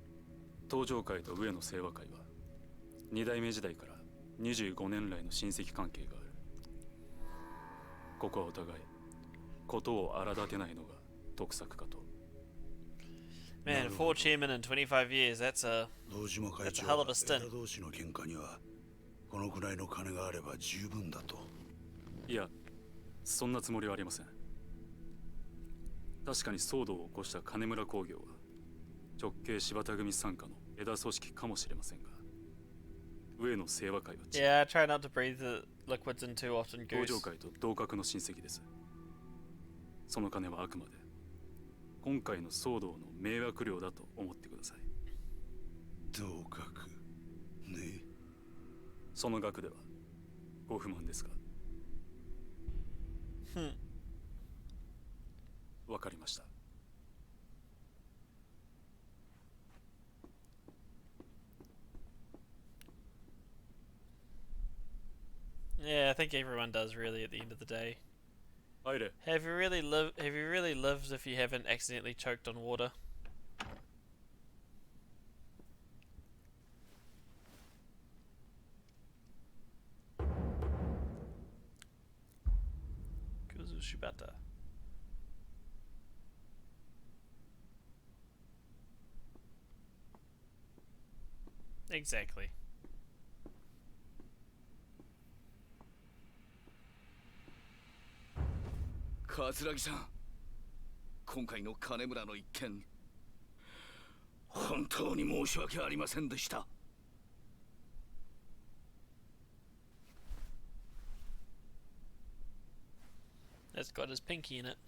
登場会と上野清和会は2代目時代から25年来の親戚関係がある。ここはお互いことを荒立てないのが得策かと。Man, 4 chairmen in 25 years, that's a 堂島会 that's a 長 hell は of a stint. 枝同士の喧嘩にはこのくらいの金があれば十分だと。いや、そんなつもりはありません。確かに騒動を起こした金村工業は直系柴田組傘下の枝組織かもしれませんが、上野清和会は違う。 Yeah, try not to breathe the liquids in too often, 登場 Goose. 会と同格の親戚です。その金はあくまで今回の騒動の迷惑料だと思ってください。同格ね。その額ではご不満ですか。わかりました。Yeah, I think everyone does really at the end of the day. 入れ。 Have you really lived if you haven't accidentally choked on water? Kuzu Shibata. Exactly. 桂木さん、今回の金村の一件、本当に申し訳ありませんでした。 That's got his pinky in it.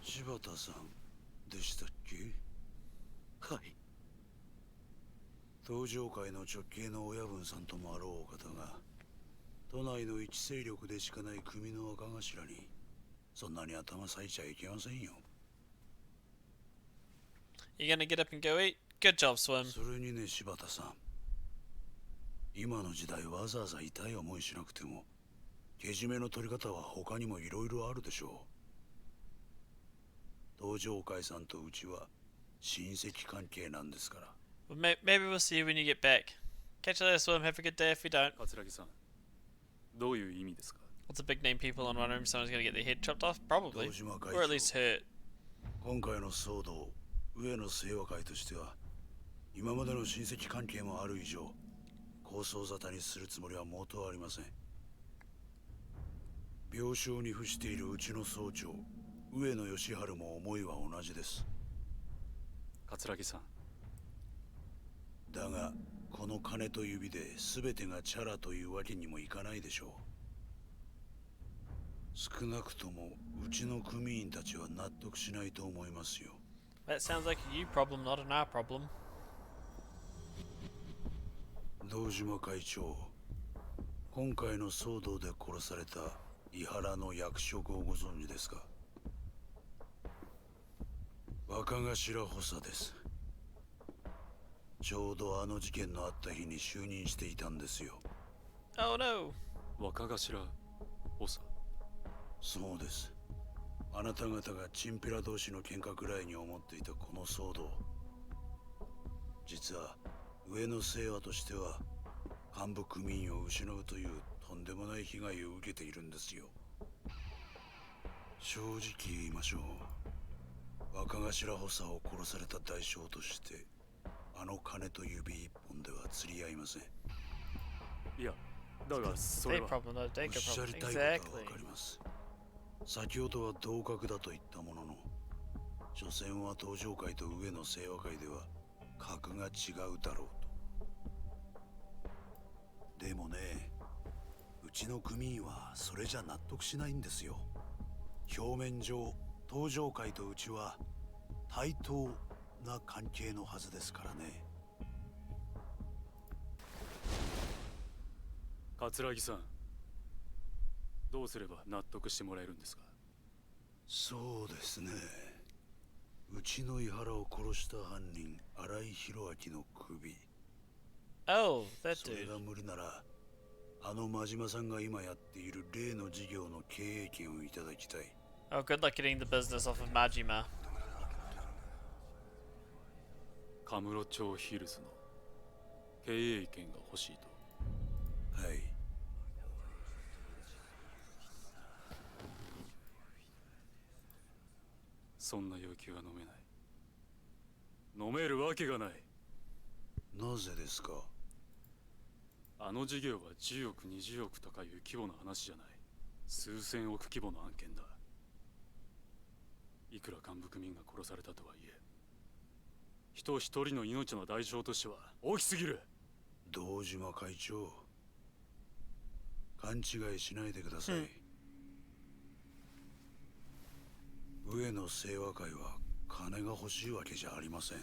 柴田さんでしたっけ。はい。登場会の直系の親分さんともあろうお方が都内の一勢力でしかない組の若頭にそんなに頭割いちゃいけませんよ。 You gonna get up and go eat? Good job, Swim. それにね、柴田さん、今の時代わざわざ痛い思いしなくてもけじめの取り方は他にもいろいろあるでしょう。登場会さんとうちは親戚関係なんですから。 Well, maybe we'll see you when you get back. Catch you later, Swim. Have a good day if we don't. 桂木さん、どういう意味ですか。 What's a big name people in one room? Someone's gonna get their head chopped off? Probably. 堂島会 Or at least hurt. 今回の騒動、上野清和会としては今までの親戚関係もある以上抗争沙汰にするつもりは毛頭ありません。病床に伏しているうちの総長上野義治も思いは同じです。桂木さん、だがこの金と指で全てがチャラというわけにもいかないでしょう。少なくともうちの組員たちは納得しないと思いますよ。 That sounds like a you problem, not an our problem. 堂島会長、今回の騒動で殺された井原の役職をご存知ですか。若若頭補佐です。ちょうどあの事件のあった日に就任していたんですよ。 Oh no. 若頭補佐。そうです。あなた方がチンピラ同士の喧嘩くらいに思っていたこの騒動、実は上の清和としては幹部組員を失うというとんでもない被害を受けているんですよ。正直言いましょう。若頭補佐を殺された代償としてあの金と指一本では釣り合いません。いや、だがそ They れは problem, not a おっ Dacre しゃり problem. たいことはわ Exactly. かります。先ほどは同格だと言ったものの、所詮は東上界と上の清和界では格が違うだろうと。でもね、うちの組員はそれじゃ納得しないんですよ。表面上東上界とうちは対等な関係のはずですからね。桂木さん、どうすれば納得してもらえるんですか？そうですね。うちの井原を殺した犯人新井宏明の首、 Oh, that それ dude. が無理ならあの真島さんが今やっている例の事業の経営権をいただきたい。 Oh, good luck getting the business off of Majima. カムロ町ヒルズの経営権が欲しいと。はい。そんな要求は飲めない。飲めるわけがない。なぜですか？あの事業は10億20億とかいう規模の話じゃない。数千億規模の案件だ。いくら幹部組員が殺されたとはいえ、人一人の命の代償としては大きすぎる。堂島会長、勘違いしないでください。上野清和会は金が欲しいわけじゃありません。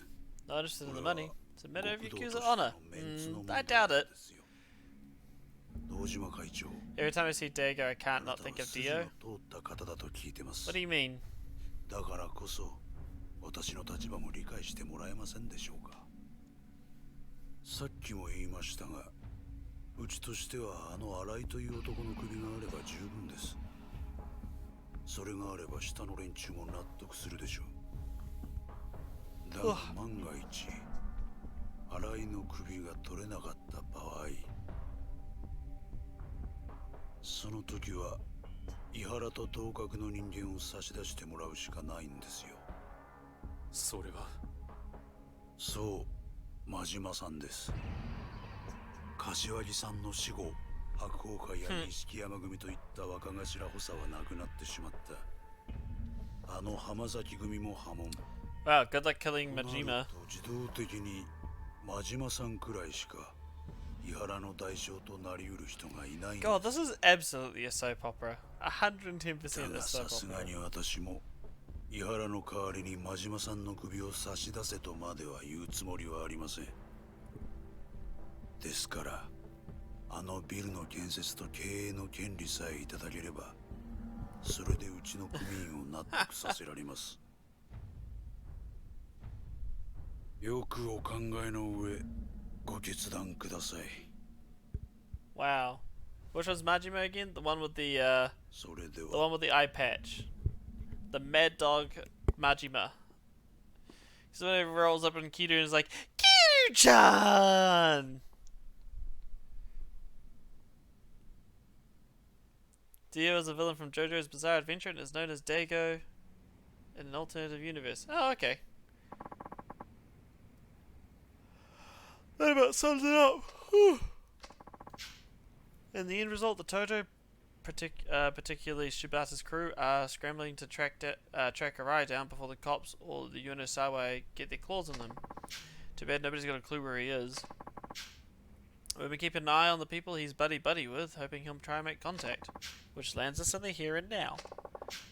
Not interested in the money. It's a matter of 極道と Yakuza して honor. のメンツの問 I 題 doubt なん it. ですよ。堂島会長、 Every time I see Dago, I あ can't な not た think は of 筋 Dio. の通った方だと聞いてます。 What do you mean? だからこそ私の立場も理解してもらえませんでしょうか。さっきも言いましたが、うちとしてはあの新井という男の首があれば十分です。それがあれば下の連中も納得するでしょう。だが万が一新井の首が取れなかった場合、その時は井原と同格の人間を差し出してもらうしかないんですよ。それはそう、真島さんです。柏木さんの死後、白鵬会や錦山組といった若頭補佐はなくなってしまった。あの浜崎組も破門。 Wow, good luck killing となる Majima. と自動的に真島さんくらいしか井原の代償となりうる人がいないんです。 God, this is absolutely a soap opera. 110% だ a が soap さす opera. がに私も井原の代わりに真島さんの首を差し出せとまでは言うつもりはありません。ですからあのビルの建設と経営の権利さえいただければ、それでうちの組員を納得させられます。よくお考えの上ご決断ください。 Wow. Which one's Majima again? The one with the それで the は one with the eye patch. The mad dog Majima. So when he rolls up in Kido and is like, Kido-chan! Dio is a villain from JoJo's Bizarre Adventure and is known as Dago in an alternative universe. Oh, okay. That about sums it up. Whew. In the end result, the Tojo, particularly Shibata's crew, are scrambling to track Arai down before the cops or the Yunosawa get their claws on them. Too bad nobody's got a clue where he is. We've been keeping an eye on the people he's buddy-buddy with, hoping he'll try and make contact, which lands us in the here and now.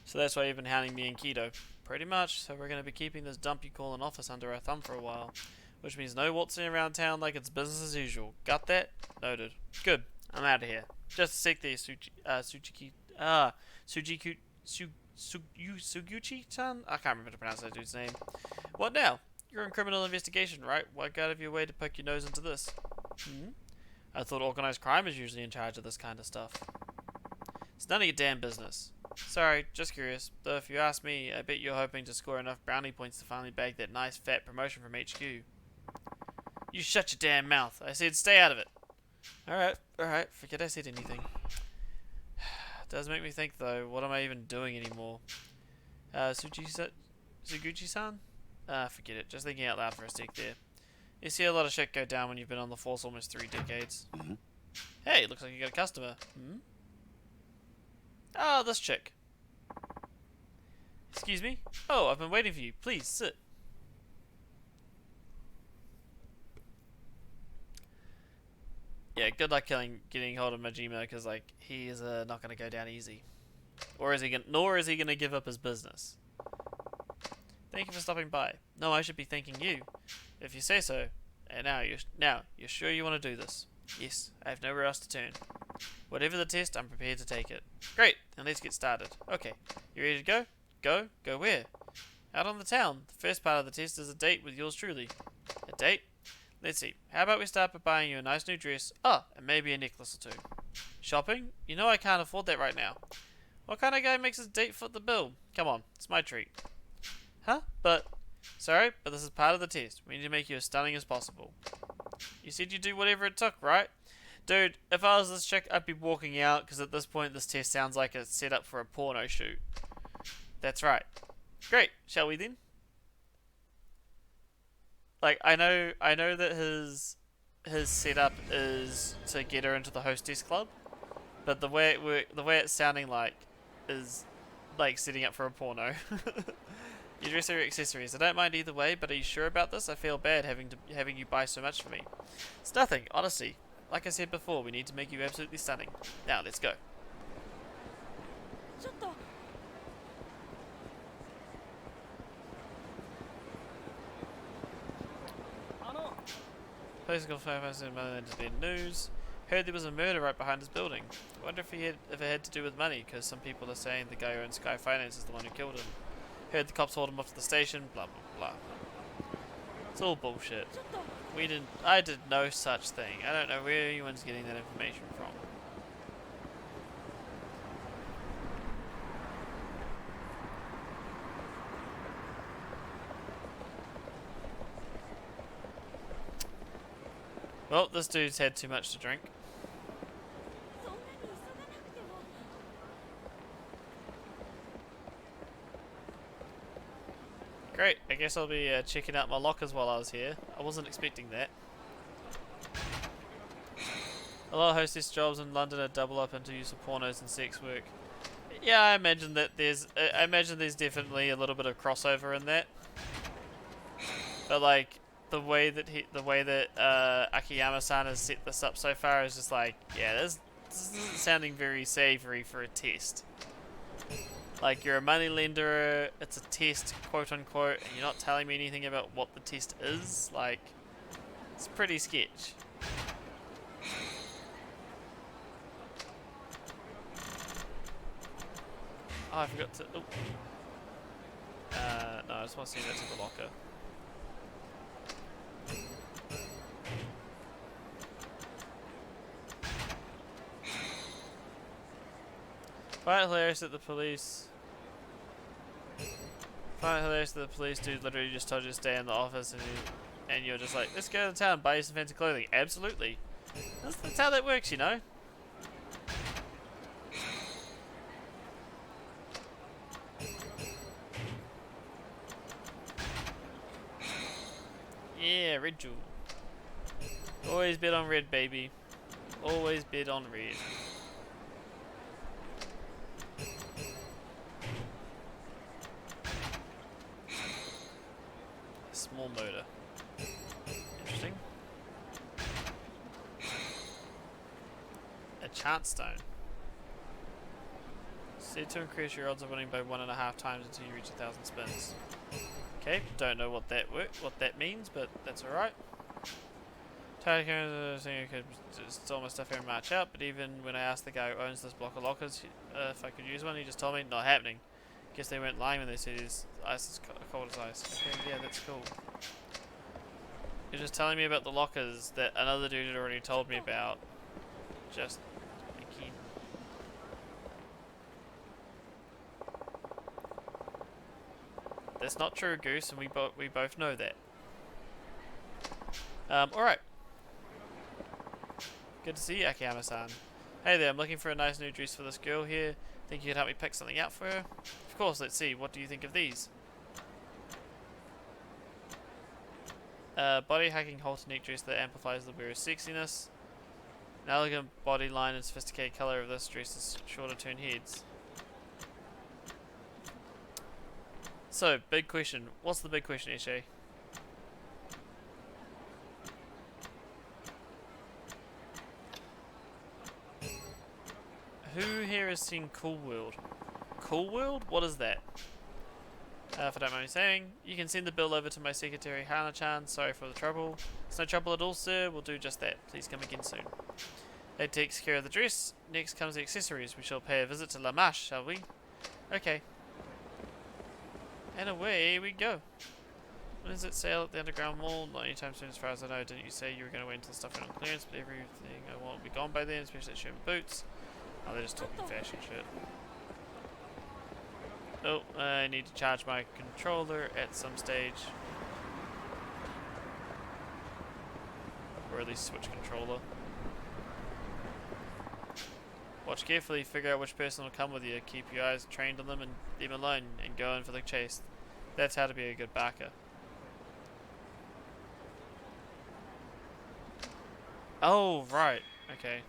So that's why you've been hounding me and Kido. Pretty much, so we're going to be keeping this dump you call an office under our thumb for a while. Which means no waltzing around town like it's business as usual. Got that? Noted. Good. I'm out of here. Just a sec there, Suguchi-chan? I can't remember to pronounce that dude's name. What now? You're in criminal investigation, right? Why go out of your way to poke your nose into this? Hmm? I thought organized crime is usually in charge of this kind of stuff. It's none of your damn business. Sorry, just curious. Though if you ask me, I bet you're hoping to score enough brownie points to finally bag that nice fat promotion from HQ. You shut your damn mouth. I said stay out of it. Alright, forget I said anything. It does make me think though, what am I even doing anymore? Suguchi-san? Forget it. Just thinking out loud for a sec there. You see a lot of shit go down when you've been on the force almost 3 decades. Mhm. Hey, looks like you got a customer. Hmm? Oh, this chick. Excuse me? Oh, I've been waiting for you. Please, sit. Yeah, good luck getting hold of Majima, because, like, he is not going to go down easy. Nor is he going to give up his business. Thank you for stopping by. No, I should be thanking you. If you say so. And you're sure you want to do this? Yes, I have nowhere else to turn. Whatever the test, I'm prepared to take it. Great, then let's get started. Okay, you ready to go? Go? Go where? Out on the town. The first part of the test is a date with yours truly. A date? Let's see. How about we start by buying you a nice new dress? Oh, and maybe a necklace or two. Shopping? You know I can't afford that right now. What kind of guy makes his date foot the bill? Come on, it's my treat. Huh? Sorry, but this is part of the test. We need to make you as stunning as possible. You said you'd do whatever it took, right? Dude, if I was this chick, I'd be walking out, because at this point this test sounds like a setup for a porno shoot. That's right. Great, shall we then? Like, I know that his setup is to get her into the hostess club, but the way it's sounding like is like setting up for a porno. Your dress or accessories. I don't mind either way, but are you sure about this? I feel bad having you buy so much for me. It's nothing, honestly. Like I said before, we need to make you absolutely stunning. Now, let's go. Political firefighter in Motherland has been news. Heard there was a murder right behind his building. I wonder if it had to do with money, because some people are saying the guy who owns Sky Finance is the one who killed him. Heard the cops hauled him off to the station, blah blah blah. It's all bullshit. I did no such thing. I don't know where anyone's getting that information from. Well, this dude's had too much to drink. Great, I guess I'll be checking out my lockers while I was here. I wasn't expecting that. A lot of hostess jobs in London are double up into use of pornos and sex work. Yeah, I imagine there's definitely a little bit of crossover in that. But like the way that Akiyama-san has set this up so far is just like, yeah, this isn't sounding very savory for a test. Like, you're a moneylender, it's a test, quote unquote, and you're not telling me anything about what the test is. Like, it's pretty sketch. Oh, I forgot to. Oh. No, I just want to send that to the locker. Quite hilarious that the police. Quite hilarious that the police dude literally just told you to stay in the office, and you're just like, let's go to town, buy you some fancy clothing. Absolutely. That's how that works, you know. Yeah, red jewel. Always bet on red, baby. Always bet on red. Small motor. Interesting. A chance stone. Said to increase your odds of winning by 1.5 times until you reach 1,000 spins. Okay, don't know what that means, but that's alright. Tojo saying I could store my stuff here and march out, but even when I asked the guy who owns this block of lockers if I could use one, he just told me not happening. Guess they weren't lying when they said his ice is cold as ice. Okay, yeah, that's cool. You're just telling me about the lockers that another dude had already told me about. Just again. That's not true, Goose, and we both know that. Alright. Good to see you, Akiyama-san. Hey there, I'm looking for a nice new dress for this girl here. Think you could help me pick something out for her? Of course, let's see. What do you think of these? Body hacking halter neck dress that amplifies the wearer's sexiness. An elegant body line and sophisticated colour of this dress is sure to turn heads. So, big question. What's the big question, Eshe? Who here has seen Cool World? Cool World? What is that? If I don't mind me saying, you can send the bill over to my secretary Hana-chan. Sorry for the trouble. It's no trouble at all, sir. We'll do just that. Please come again soon. That takes care of the dress. Next comes the accessories. We shall pay a visit to La Marche, shall we? Okay. And away we go. When is it sale at the underground mall? Not anytime soon as far as I know. Didn't you say you were going to wait until stuff went on clearance? But everything I want will be gone by then, especially that shirt and boots. Oh, they're just talking fashion shit. Oh, I need to charge my controller at some stage. Or at least switch controller. Watch carefully, figure out which person will come with you. Keep your eyes trained on them and leave them alone, and go in for the chase. That's how to be a good barker. Oh, right. Okay.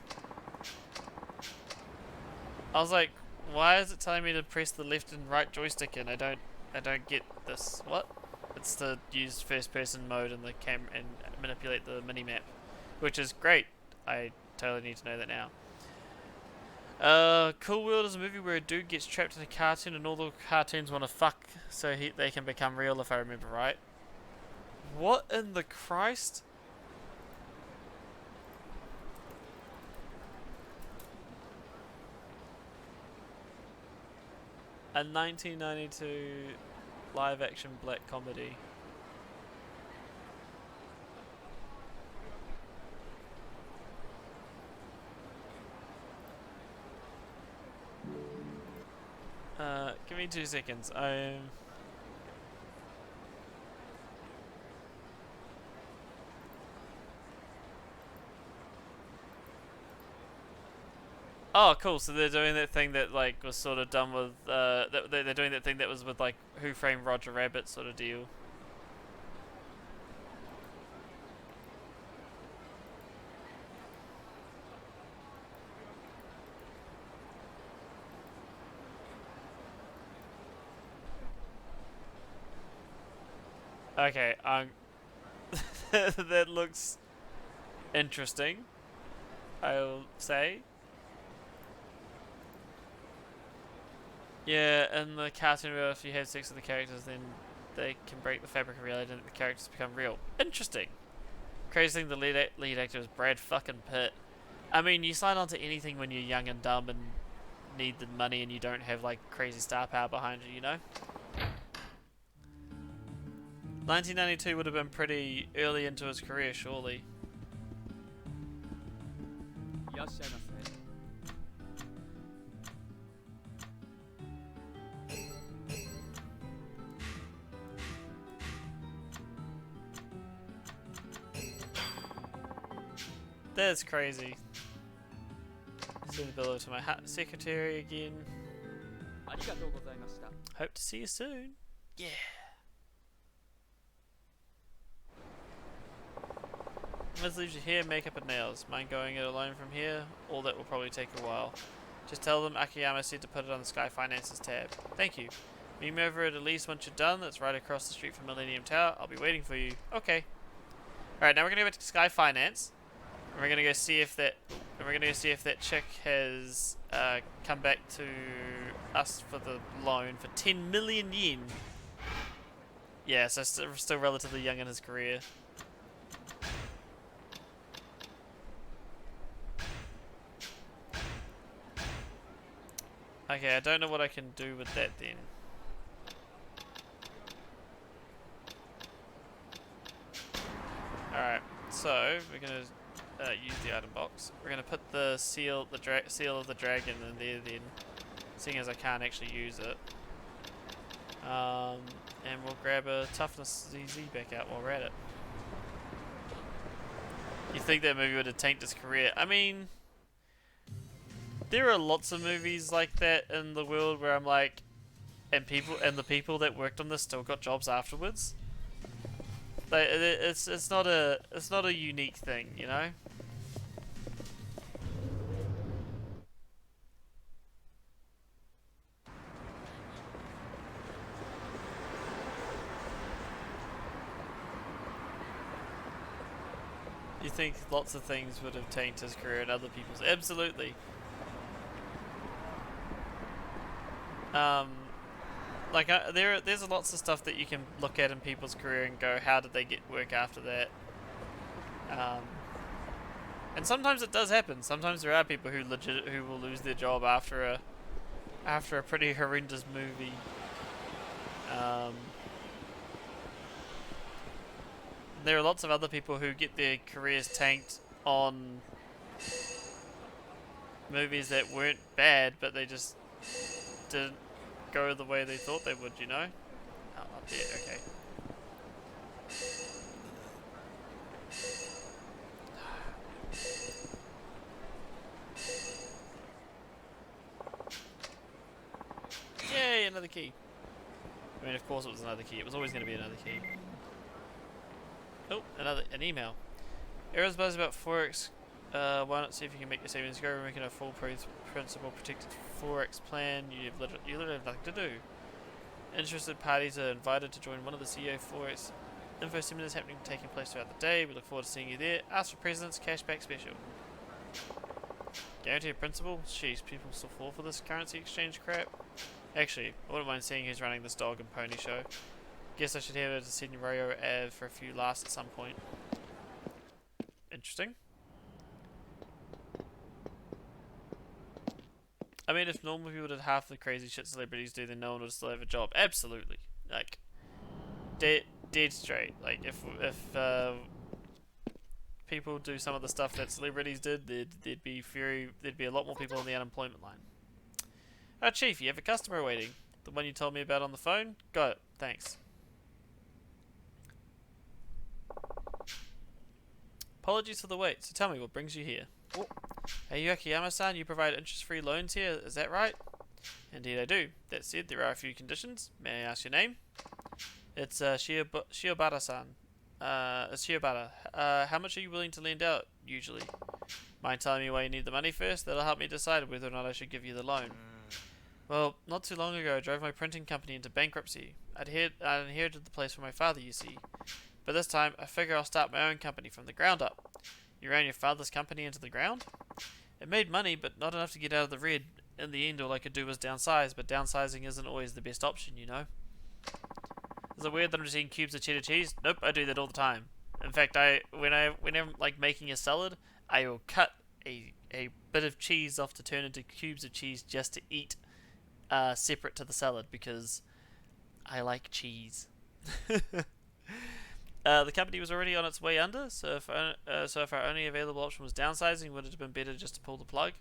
I was like, why is it telling me to press the left and right joystick in? I don't get this. What? It's to use first person mode in the camera and manipulate the minimap, which is great. I totally need to know that now. Cool World is a movie where a dude gets trapped in a cartoon and all the cartoons want to fuck so they can become real, if I remember right. What in the Christ? A 1992 live action black comedy. Give me 2 seconds. Oh, cool. So they're doing that thing that like was sort of done with. They're doing that thing that was with like Who Framed Roger Rabbit sort of deal. Okay, that looks interesting, I'll say. Yeah, in the cartoon world, if you have sex with the characters, then they can break the fabric of reality and the characters become real. Interesting. Crazy thing, the lead actor is Brad fucking Pitt. I mean, you sign on to anything when you're young and dumb and need the money and you don't have like crazy star power behind you, you know? 1992 would have been pretty early into his career, surely. That's crazy. Send the bill over to my secretary again. Hope to see you soon. Yeah. Let's leave you here, makeup and nails. Mind going it alone from here? All that will probably take a while. Just tell them Akiyama said to put it on the Sky Finances tab. Thank you. Meet me over at least once you're done. That's right across the street from Millennium Tower. I'll be waiting for you. Okay. Alright, now we're gonna go back to Sky Finance. And we're gonna go see if that chick has come back to us for the loan for 10 million yen. Yeah, so still relatively young in his career. Okay, I don't know what I can do with that then. we're gonna use the item box. We're gonna put the seal, seal of the dragon in there then, seeing as I can't actually use it. And we'll grab a toughness ZZ back out while we're at it. You think that movie would have tainted his career? I mean, there are lots of movies like that in the world where I'm like, and the people that worked on this still got jobs afterwards. Like, it's not a unique thing, you know. You think lots of things would have tainted his career and other people's? Absolutely. Like there's lots of stuff that you can look at in people's career and go, how did they get work after that? And sometimes it does happen. Sometimes there are people who will lose their job after a pretty horrendous movie. There are lots of other people who get their careers tanked on movies that weren't bad, but they just didn't go the way they thought they would, you know? Oh, up there, okay. Yay, another key. I mean, of course it was another key. It was always going to be another key. Oh, an email. Errors buzz about Forex. Why not see if you can make your savings grow? We're making a full principal protected Forex plan. You literally have nothing to do. Interested parties are invited to join one of the CEO Forex info seminars taking place throughout the day. We look forward to seeing you there. Ask for president's cashback special. Guaranteed principal? Jeez, people still fall for this currency exchange crap. Actually, I wouldn't mind seeing who's running this dog and pony show. Guess I should head over to Senyorio Ave for a few laughs at some point. Interesting. I mean, if normal people did half the crazy shit celebrities do, then no one would still have a job. Absolutely. Like, dead straight. Like, if people do some of the stuff that celebrities did, there'd be a lot more people on the unemployment line. Oh, Chief, you have a customer waiting. The one you told me about on the phone? Got it. Thanks. Apologies for the wait, so tell me what brings you here. Oh. Hey, Akiyama-san, you provide interest-free loans here, is that right? Indeed I do. That said, there are a few conditions. May I ask your name? It's Shiobata-san. It's Shiobata. How much are you willing to lend out, usually? Mind telling me why you need the money first? That'll help me decide whether or not I should give you the loan. Well, not too long ago I drove my printing company into bankruptcy. I'd inherited the place from my father, you see. But this time, I figure I'll start my own company from the ground up. You ran your father's company into the ground? It made money, but not enough to get out of the red. In the end, all I could do was downsize, but downsizing isn't always the best option, you know? Is it weird that I'm just eating cubes of cheddar cheese? Nope, I do that all the time. In fact, whenever I'm like making a salad, I will cut a bit of cheese off to turn into cubes of cheese just to eat separate to the salad, because I like cheese. The company was already on its way under, so if our only available option was downsizing, would it have been better just to pull the plug?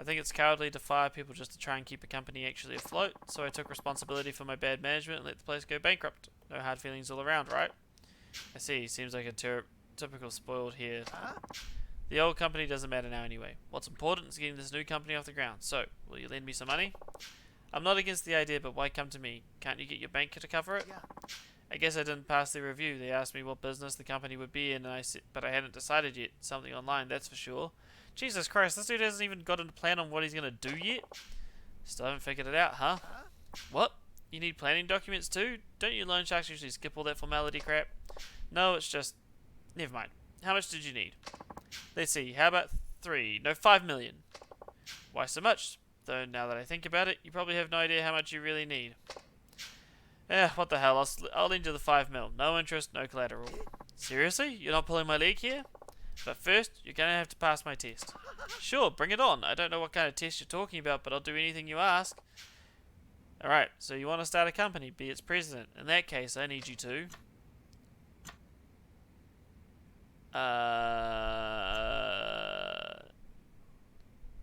I think it's cowardly to fire people just to try and keep a company actually afloat, so I took responsibility for my bad management and let the place go bankrupt. No hard feelings all around, right? I see, seems like a typical spoiled here. The old company doesn't matter now anyway. What's important is getting this new company off the ground, so, will you lend me some money? I'm not against the idea, but why come to me? Can't you get your bank to cover it? Yeah. I guess I didn't pass the review. They asked me what business the company would be in, and I said, but I hadn't decided yet. Something online, that's for sure. Jesus Christ, this dude hasn't even got a plan on what he's going to do yet? Still haven't figured it out, huh? What? You need planning documents too? Don't you loan sharks usually skip all that formality crap? No, it's just... Never mind. How much did you need? Let's see, how about 5 million? Why so much? Though now that I think about it, you probably have no idea how much you really need. What the hell, I'll lend you the 5 mil. No interest, no collateral. Seriously? You're not pulling my leg here? But first, you're gonna have to pass my test. Sure, bring it on. I don't know what kind of test you're talking about, but I'll do anything you ask. Alright, so you want to start a company, be its president. In that case, I need you to...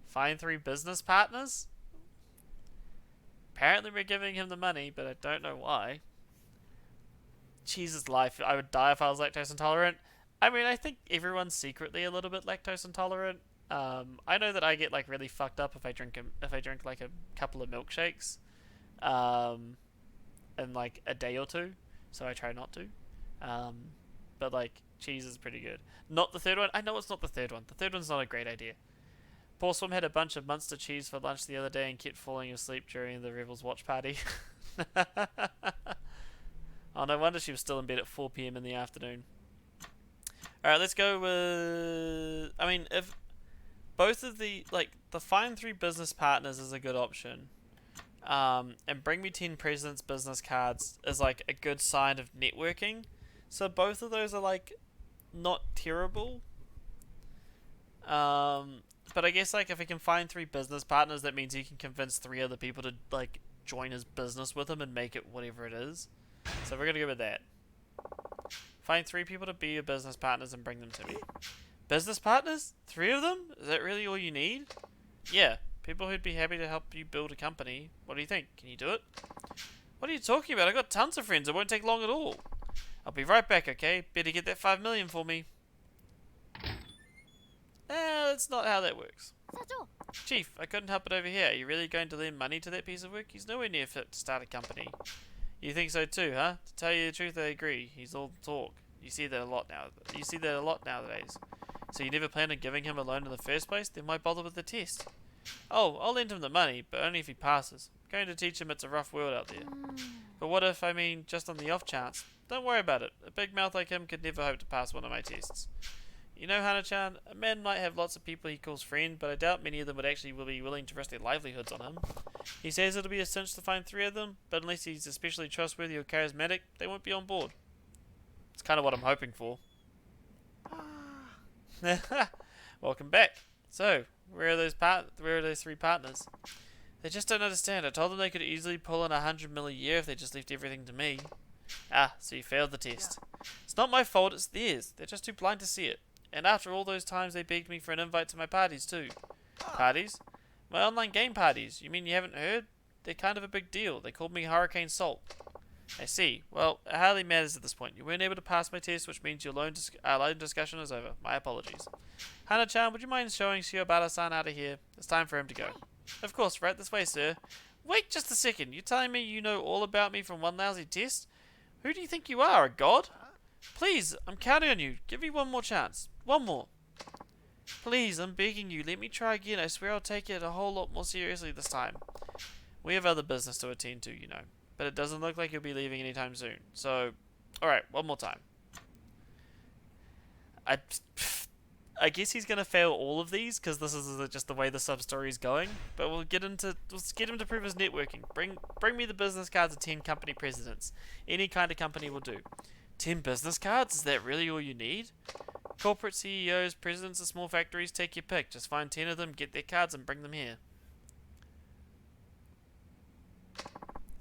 Find 3 business partners? Apparently we're giving him the money, but I don't know why. Jesus life, I would die if I was lactose intolerant. I mean, I think everyone's secretly a little bit lactose intolerant. I know that I get like really fucked up if I drink like a couple of milkshakes, in like a day or two. So I try not to. But like cheese is pretty good. Not the third one. I know it's not the third one. The third one's not a great idea. Poor Swim had a bunch of Munster cheese for lunch the other day and kept falling asleep during the Rebels watch party. Oh, no wonder she was still in bed at 4 PM in the afternoon. Alright, let's go with... I mean, if both of the... Like, the find 3 business partners is a good option. And bring me 10 president's business cards is, like, a good sign of networking. So both of those are, like, not terrible. But I guess, like, if he can find 3 business partners, that means he can convince 3 other people to, like, join his business with him and make it whatever it is. So we're gonna go with that. Find 3 people to be your business partners and bring them to me. Business partners? 3 of them? Is that really all you need? Yeah, people who'd be happy to help you build a company. What do you think? Can you do it? What are you talking about? I got tons of friends. It won't take long at all. I'll be right back, okay? Better get that 5 million for me. That's not how that works. Chief, I couldn't help it over here. Are you really going to lend money to that piece of work? He's nowhere near fit to start a company. You think so too, huh? To tell you the truth, I agree. He's all talk. You see that a lot now. You see that a lot nowadays. So you never planned on giving him a loan in the first place? Then why bother with the test? Oh, I'll lend him the money, but only if he passes. I'm going to teach him it's a rough world out there. But what if, I mean, just on the off chance? Don't worry about it. A big mouth like him could never hope to pass one of my tests. You know, Hana-chan, a man might have lots of people he calls friend, but I doubt many of them would actually be willing to risk their livelihoods on him. He says it'll be a cinch to find 3 of them, but unless he's especially trustworthy or charismatic, they won't be on board. It's kind of what I'm hoping for. Welcome back. So, where are those 3 partners? They just don't understand. I told them they could easily pull in 100 mil a year if they just left everything to me. Ah, so you failed the test. It's not my fault, it's theirs. They're just too blind to see it. And after all those times they begged me for an invite to my parties too. Parties? My online game parties. You mean you haven't heard? They're kind of a big deal. They called me Hurricane Salt. I see. Well, it hardly matters at this point. You weren't able to pass my test, which means your loan discussion is over. My apologies. Hana-chan, would you mind showing Shiobara-san out of here? It's time for him to go. Of course, right this way, sir. Wait just a second. You're telling me you know all about me from one lousy test? Who do you think you are, a god? Please, I'm counting on you. Give me one more chance. One more. Please, I'm begging you. Let me try again. I swear I'll take it a whole lot more seriously this time. We have other business to attend to, you know. But it doesn't look like you'll be leaving anytime soon. So, alright, one more time. I guess he's going to fail all of these, because this is just the way the sub-story is going. But let's get him to prove his networking. Bring me the business cards of 10 company presidents. Any kind of company will do. 10 business cards? Is that really all you need? Corporate CEOs, presidents of small factories, take your pick. Just find 10 of them, get their cards, and bring them here.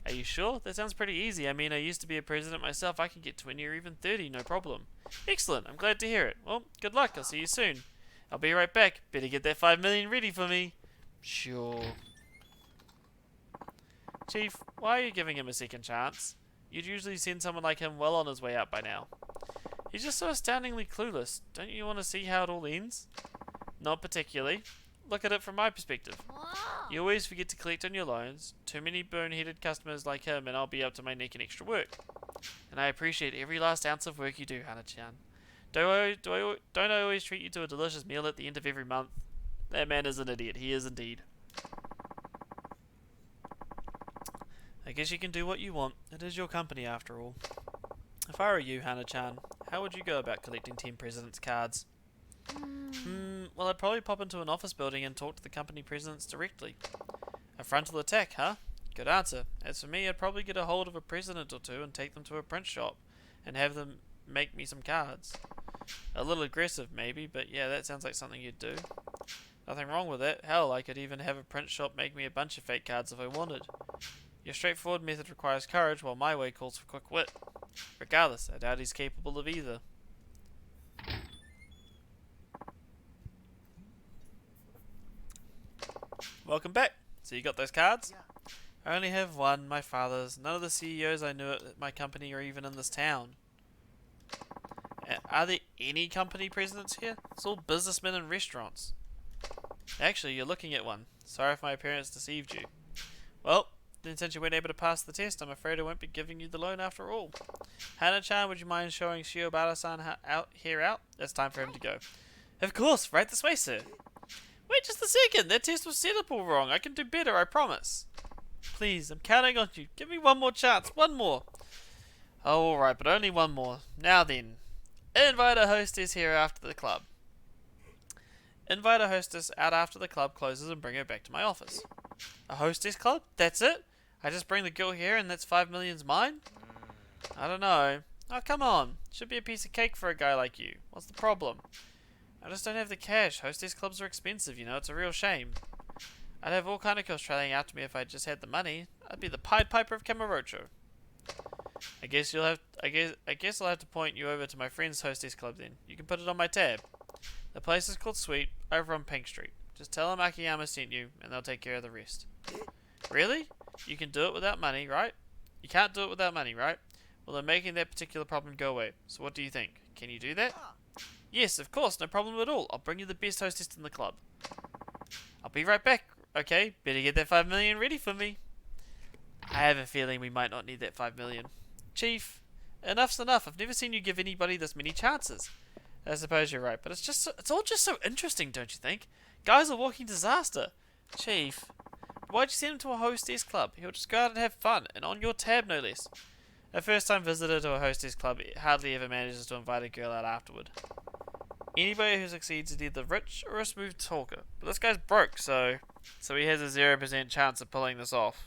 Are you sure? That sounds pretty easy. I mean, I used to be a president myself. I can get 20 or even 30, no problem. Excellent. I'm glad to hear it. Well, good luck. I'll see you soon. I'll be right back. Better get that 5 million ready for me. Sure. Chief, why are you giving him a second chance? You'd usually send someone like him well on his way out by now. He's just so astoundingly clueless. Don't you want to see how it all ends? Not particularly. Look at it from my perspective. You always forget to collect on your loans. Too many boneheaded customers like him and I'll be up to my neck in extra work. And I appreciate every last ounce of work you do, Hana-chan. Don't I always treat you to a delicious meal at the end of every month? That man is an idiot. He is indeed. I guess you can do what you want. It is your company after all. If I were you, Hana-chan, how would you go about collecting 10 presidents' cards? Well, I'd probably pop into an office building and talk to the company presidents directly. A frontal attack, huh? Good answer. As for me, I'd probably get a hold of a president or two and take them to a print shop and have them make me some cards. A little aggressive, maybe, but yeah, that sounds like something you'd do. Nothing wrong with it. Hell, I could even have a print shop make me a bunch of fake cards if I wanted. Your straightforward method requires courage, while my way calls for quick wit. Regardless, I doubt he's capable of either. Welcome back. So you got those cards? I only have one, my father's. None of the CEOs I knew at my company are even in this town. Are there any company presidents here? It's all businessmen and restaurants. Actually, you're looking at one. Sorry if my appearance deceived you. Well, then since you weren't able to pass the test, I'm afraid I won't be giving you the loan after all. Hana-chan, would you mind showing Shiobara-san out? It's time for him to go. Of course, right this way, sir. Wait just a second, that test was set up all wrong. I can do better, I promise. Please, I'm counting on you. Give me one more chance, one more. Oh, alright, but only one more. Now then, invite a hostess here after the club. Invite a hostess out after the club closes and bring her back to my office. A hostess club? That's it? I just bring the girl here and that's 5 million's mine? I don't know. Oh, come on. Should be a piece of cake for a guy like you. What's the problem? I just don't have the cash. Hostess clubs are expensive, you know. It's a real shame. I'd have all kind of girls trailing out to me if I just had the money. I'd be the Pied Piper of Kamurocho. I guess I'll have to point you over to my friend's hostess club then. You can put it on my tab. The place is called Sweet, over on Pink Street. Just tell them Akiyama sent you, and they'll take care of the rest. Really? You can do it without money, right? You can't do it without money, right? Well, they're making that particular problem go away. So what do you think? Can you do that? Yes, of course, no problem at all. I'll bring you the best hostess in the club. I'll be right back. Okay, better get that 5 million ready for me. I have a feeling we might not need that 5 million. Chief, enough's enough. I've never seen you give anybody this many chances. I suppose you're right, but it's all just so interesting, don't you think? Guy's a walking disaster. Chief, why'd you send him to a hostess club? He'll just go out and have fun, and on your tab no less. A first-time visitor to a hostess club hardly ever manages to invite a girl out afterward. Anybody who succeeds is either rich or a smooth talker. But this guy's broke, so he has a 0% chance of pulling this off.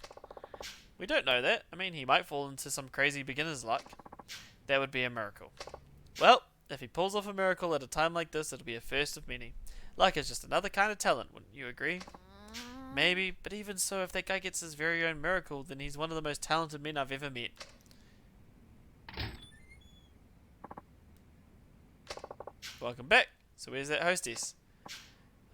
We don't know that. I mean, he might fall into some crazy beginner's luck. That would be a miracle. Well, if he pulls off a miracle at a time like this, it'll be a first of many. Luck is just another kind of talent, wouldn't you agree? Maybe, but even so, if that guy gets his very own miracle, then he's one of the most talented men I've ever met. Welcome back. So where's that hostess?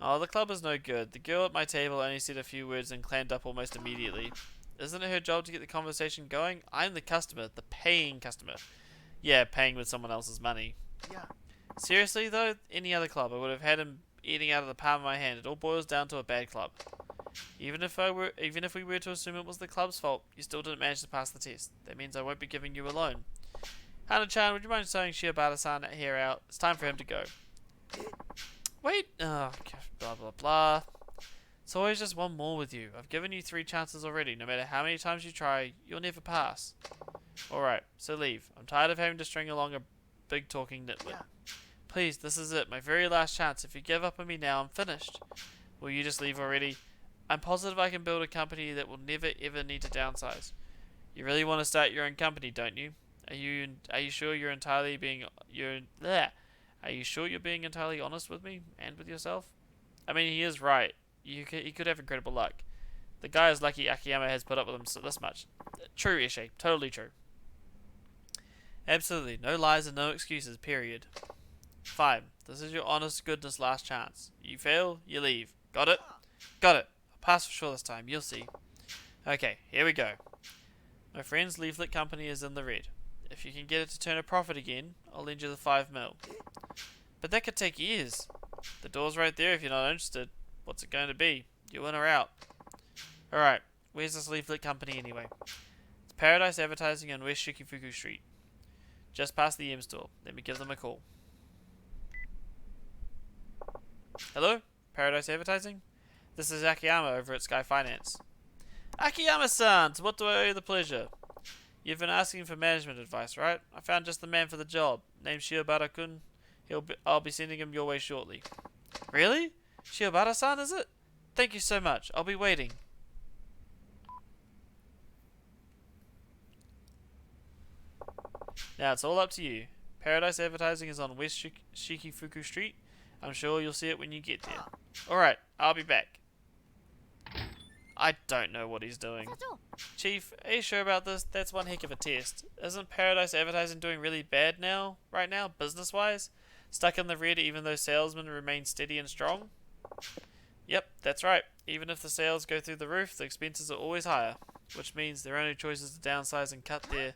Oh, the club is no good. The girl at my table only said a few words and clammed up almost immediately. Isn't it her job to get the conversation going? I'm the customer, the paying customer. Yeah, paying with someone else's money. Yeah. Seriously though, any other club, I would have had him eating out of the palm of my hand. It all boils down to a bad club. Even if we were to assume it was the club's fault, you still didn't manage to pass the test. That means I won't be giving you a loan. Hana-chan, would you mind showing Shiobara-san here out? It's time for him to go. Wait, oh, blah blah blah. It's always just one more with you. I've given you 3 chances already. No matter how many times you try, you'll never pass. Alright, so leave. I'm tired of having to string along a big talking nitwit. Yeah. Please, this is it. My very last chance. If you give up on me now, I'm finished. Will you just leave already? I'm positive I can build a company that will never ever need to downsize. You really want to start your own company, don't you? Are you sure you're being entirely honest with me and with yourself? I mean, he is right. He could have incredible luck. The guy is lucky Akiyama has put up with him this much. True, Ishe. Totally true. Absolutely. No lies and no excuses, period. Fine. This is your honest goodness last chance. You fail, you leave. Got it? Got it. I'll pass for sure this time. You'll see. Okay, here we go. My friend's leaflet company is in the red. If you can get it to turn a profit again, I'll lend you the 5 mil. But that could take years. The door's right there if you're not interested. What's it going to be? You in or out? Alright, where's this leaflet company anyway? It's Paradise Advertising on West Shikifuku Street. Just past the M store. Let me give them a call. Hello? Paradise Advertising? This is Akiyama over at Sky Finance. Akiyama-san! To what do I owe the pleasure? You've been asking for management advice, right? I found just the man for the job. Name's Shiobara-kun. I'll be sending him your way shortly. Really? Shiobara-san, is it? Thank you so much. I'll be waiting. Now it's all up to you. Paradise Advertising is on West Shikifuku Street. I'm sure you'll see it when you get there. Alright, I'll be back. I don't know what he's doing. Chief, are you sure about this? That's one heck of a test. Isn't Paradise Advertising doing really bad right now, business-wise? Stuck in the red even though salesmen remain steady and strong? Yep, that's right. Even if the sales go through the roof, the expenses are always higher, which means their only choice is to downsize and cut their...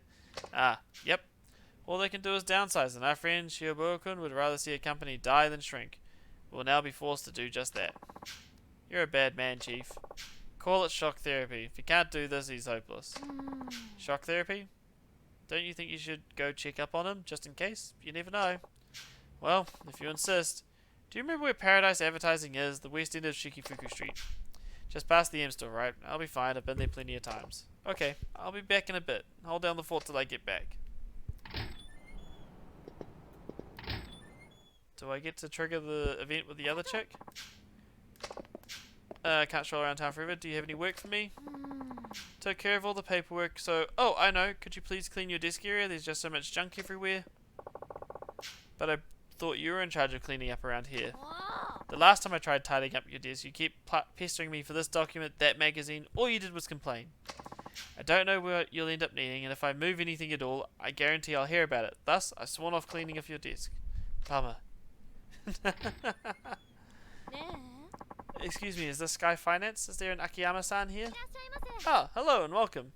Yep. All they can do is downsize, and our friend Shioburo-kun would rather see a company die than shrink. We'll now be forced to do just that. You're a bad man, Chief. Call it shock therapy. If he can't do this, he's hopeless. Shock therapy? Don't you think you should go check up on him, just in case? You never know. Well, if you insist. Do you remember where Paradise Advertising is? The west end of Shikifuku Street. Just past the M store, right? I'll be fine. I've been there plenty of times. Okay, I'll be back in a bit. Hold down the fort till I get back. Do I get to trigger the event with the other chick? Can't stroll around town forever. Do you have any work for me? Took care of all the paperwork, so... Oh, I know. Could you please clean your desk area? There's just so much junk everywhere. But I thought you were in charge of cleaning up around here. The last time I tried tidying up your desk, you kept pestering me for this document, that magazine. All you did was complain. I don't know what you'll end up needing, and if I move anything at all, I guarantee I'll hear about it. Thus, I've sworn off cleaning of your desk. Bummer. Excuse me, is this Sky Finance? Is there an Akiyama-san here? Ah, hello and welcome.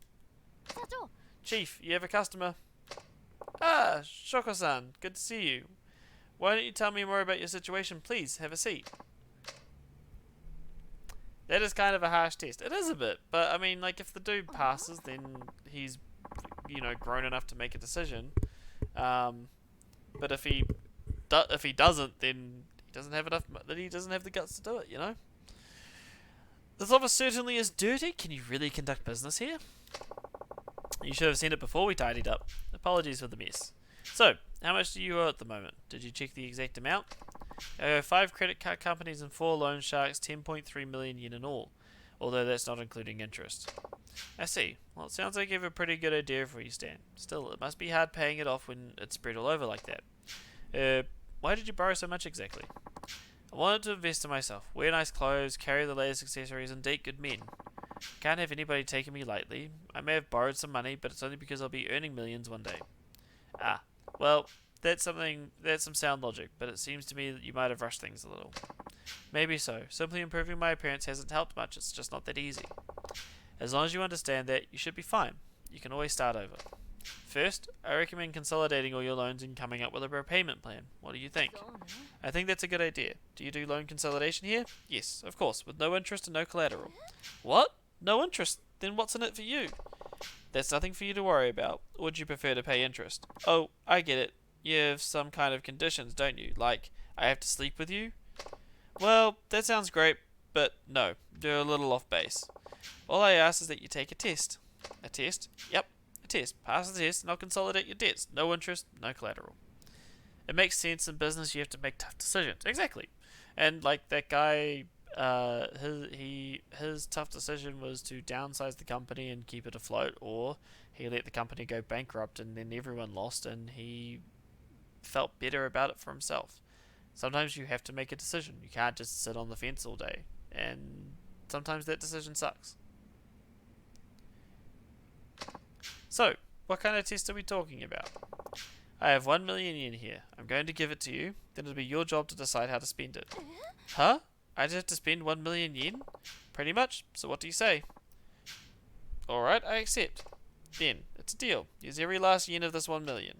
Chief, you have a customer. Ah, Shoko-san, good to see you. Why don't you tell me more about your situation, please? Have a seat. That is kind of a harsh test. It is a bit, but I mean, like, if the dude passes, then he's, you know, grown enough to make a decision. But if he doesn't, then he doesn't have enough. Then he doesn't have the guts to do it. You know. This office certainly is dirty. Can you really conduct business here? You should have seen it before we tidied up. Apologies for the mess. So, how much do you owe at the moment? Did you check the exact amount? I owe 5 credit card companies and 4 loan sharks 10.3 million yen in all, although that's not including interest. I see. Well, it sounds like you have a pretty good idea of where you stand. Still, it must be hard paying it off when it's spread all over like that. Why did you borrow so much exactly? I wanted to invest in myself, wear nice clothes, carry the latest accessories, and date good men. Can't have anybody taking me lightly. I may have borrowed some money, but it's only because I'll be earning millions one day. Ah, well, that's some sound logic, but it seems to me that you might have rushed things a little. Maybe so. Simply improving my appearance hasn't helped much, it's just not that easy. As long as you understand that, you should be fine. You can always start over. First, I recommend consolidating all your loans and coming up with a repayment plan. What do you think? I think that's a good idea. Do you do loan consolidation here? Yes, of course, with no interest and no collateral. What? No interest? Then what's in it for you? That's nothing for you to worry about. Or would you prefer to pay interest? Oh, I get it. You have some kind of conditions, don't you? Like, I have to sleep with you? Well, that sounds great, but no, you're a little off base. All I ask is that you take a test. A test? Yep, a test. Pass the test and I'll consolidate your debts. No interest, no collateral. It makes sense in business, you have to make tough decisions. Exactly. And like that guy, his tough decision was to downsize the company and keep it afloat, or he let the company go bankrupt and then everyone lost and he felt better about it for himself. Sometimes you have to make a decision. You can't just sit on the fence all day, and sometimes that decision sucks. So, what kind of test are we talking about? I have 1 million yen here. I'm going to give it to you, then it'll be your job to decide how to spend it. Huh? I just have to spend 1 million yen? Pretty much, so what do you say? Alright, I accept. Then, it's a deal. Use every last yen of this 1 million.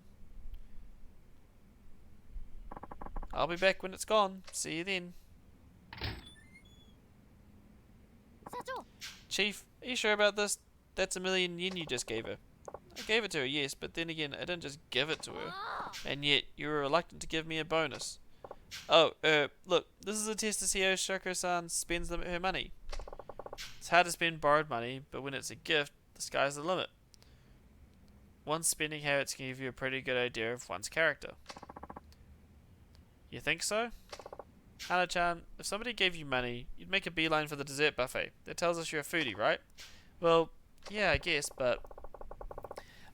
I'll be back when it's gone. See you then. Chief, are you sure about this? That's 1 million yen you just gave her. I gave it to her, yes, but then again, I didn't just give it to her. And yet, you were reluctant to give me a bonus. Oh, look, this is a test to see how Shoko-san spends her money. It's hard to spend borrowed money, but when it's a gift, the sky's the limit. One's spending habits can give you a pretty good idea of one's character. You think so? Hana-chan, if somebody gave you money, you'd make a beeline for the dessert buffet. That tells us you're a foodie, right? Well, yeah, I guess, but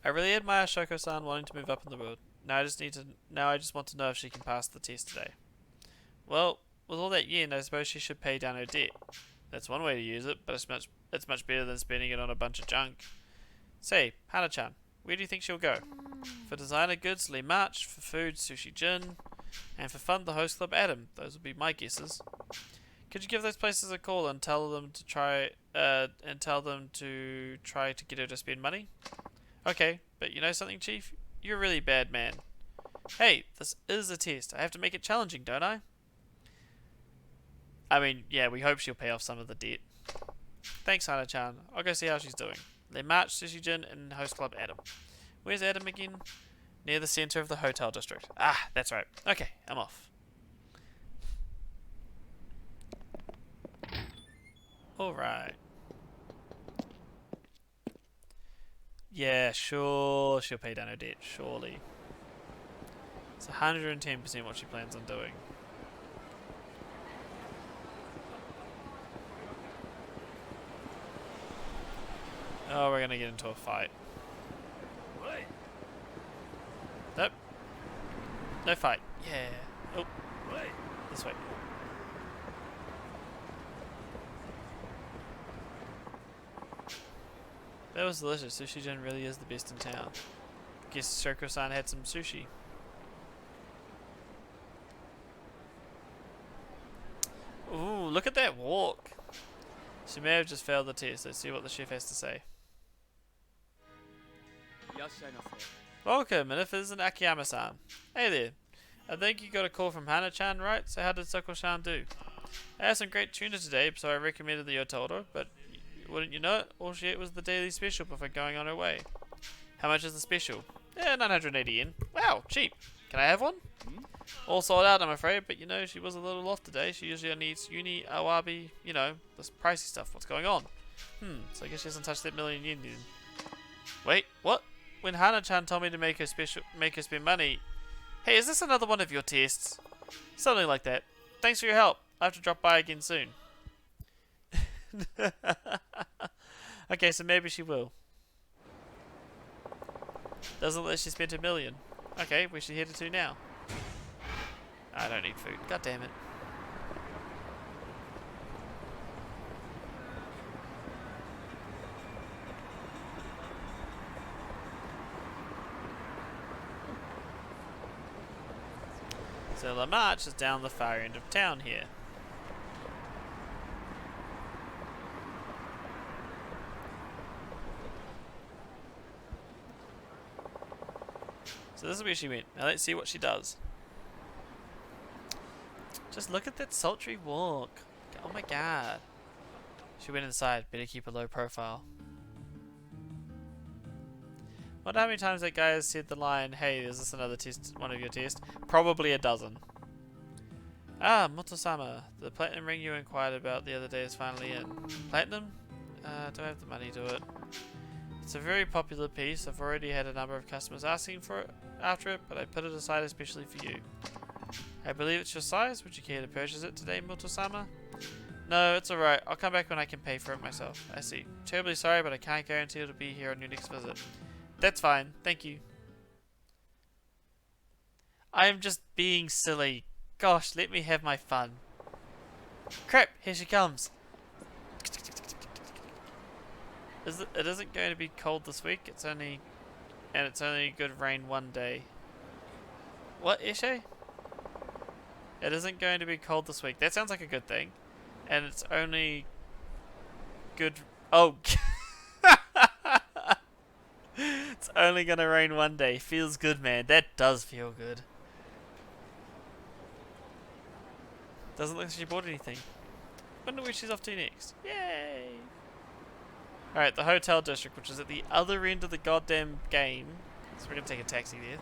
I really admire Shoko-san wanting to move up in the world. Now I just want to know if she can pass the test today. Well, with all that yen, I suppose she should pay down her debt. That's one way to use it, but it's much better than spending it on a bunch of junk. Say, Hana-chan, where do you think she'll go? For designer goods, Lee March. For food, Sushi Jin. And for fun, the host club, Adam. Those would be my guesses. Could you give those places a call and tell them to try to get her to spend money? Okay, but you know something, Chief? You're a really bad man. Hey, this is a test. I have to make it challenging, don't I? I mean, yeah, we hope she'll pay off some of the debt. Thanks, Hana-chan. I'll go see how she's doing. They march Sushi-jin and host club Adam. Where's Adam again? Near the center of the hotel district. Ah, that's right. Okay, I'm off. Alright. Yeah, sure, she'll pay down her debt, surely. It's 110% what she plans on doing. Oh, we're gonna get into a fight. Nope. No fight. Yeah. Oh. This way. That was delicious. Sushi-jin really is the best in town. Guess Shoko-san had some sushi. Ooh, look at that walk. She may have just failed the test. Let's see what the chef has to say. Welcome, and if it isn't Akiyama-san. Hey there. I think you got a call from Hana-chan, right? So how did Soko-san do? I had some great tuna today, so I recommended the Yotodo, but wouldn't you know it, all she ate was the daily special before going on her way. How much is the special? 980 yen. Wow, cheap. Can I have one? All sold out, I'm afraid, but you know, she was a little off today. She usually only eats uni, awabi, you know, this pricey stuff. What's going on? So I guess she hasn't touched that million yen then. Wait, what? When Hana-chan told me to make her spend money. Hey, is this another one of your tests? Something like that. Thanks for your help. I have to drop by again soon. Okay, so maybe she will. Doesn't let she spend 1 million. Okay, where's she headed to now? I don't need food. God damn it. So the march is down the far end of town here. So this is where she went. Now let's see what she does. Just look at that sultry walk. Oh my god. She went inside. Better keep a low profile. Wonder how many times that guy has said the line, hey, is this another test, one of your tests? Probably a dozen. Ah, Moto-sama. The platinum ring you inquired about the other day is finally in. Platinum? Don't have the money to it. It's a very popular piece. I've already had a number of customers asking for it after it, but I put it aside especially for you. I believe it's your size. Would you care to purchase it today, Moto-sama? No, it's alright. I'll come back when I can pay for it myself. I see. Terribly sorry, but I can't guarantee it'll be here on your next visit. That's fine. Thank you. I am just being silly. Gosh, let me have my fun. Crap, here she comes. It isn't going to be cold this week. It's only good rain one day. What, Ishe? It isn't going to be cold this week. That sounds like a good thing. And it's only good. Oh. It's only gonna rain one day. Feels good, man. That does feel good. Doesn't look like she bought anything. Wonder where she's off to next. Yay! Alright, the hotel district, which is at the other end of the goddamn game. So we're gonna take a taxi there.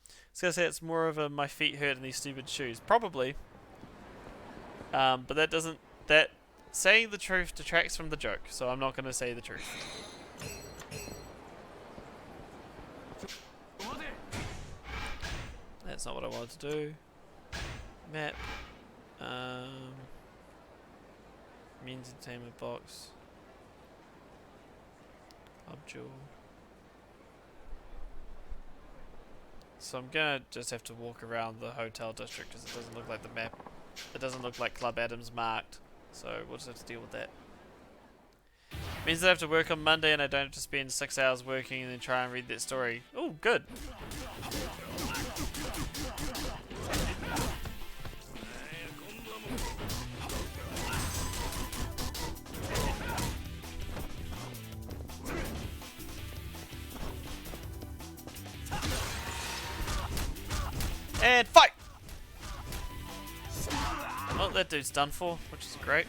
I was gonna say it's more of a my feet hurt in these stupid shoes. Probably. But that doesn't... saying the truth detracts from the joke, so I'm not gonna say the truth. That's not what I wanted to do. Map. Means entertainment box. Club jewel. So I'm gonna just have to walk around the hotel district because it doesn't look like the map. It doesn't look like Club Adam's marked. So we'll just have to deal with that. Means that I have to work on Monday and I don't have to spend 6 hours working and then try and read that story. Oh, good. And fight! Well, that dude's done for, which is great.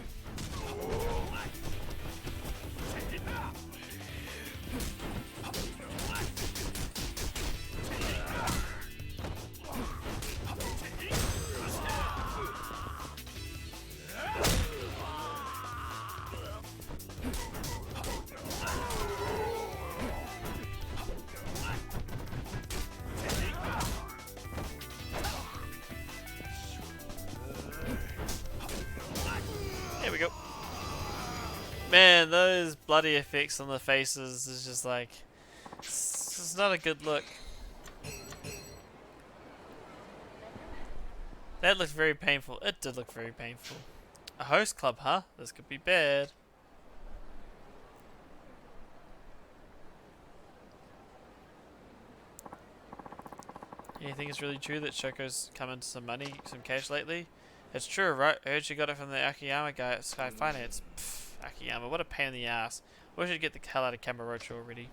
There we go. Man, those bloody effects on the faces is just like... It's not a good look. That looked very painful. It did look very painful. A host club, huh? This could be bad. You think it's really true that Shoko's come into some money, some cash lately? It's true, right? I heard she got it from the Akiyama guy at Sky Finance. Pfft, Akiyama, what a pain in the ass. We should get the hell out of Kamurocho already.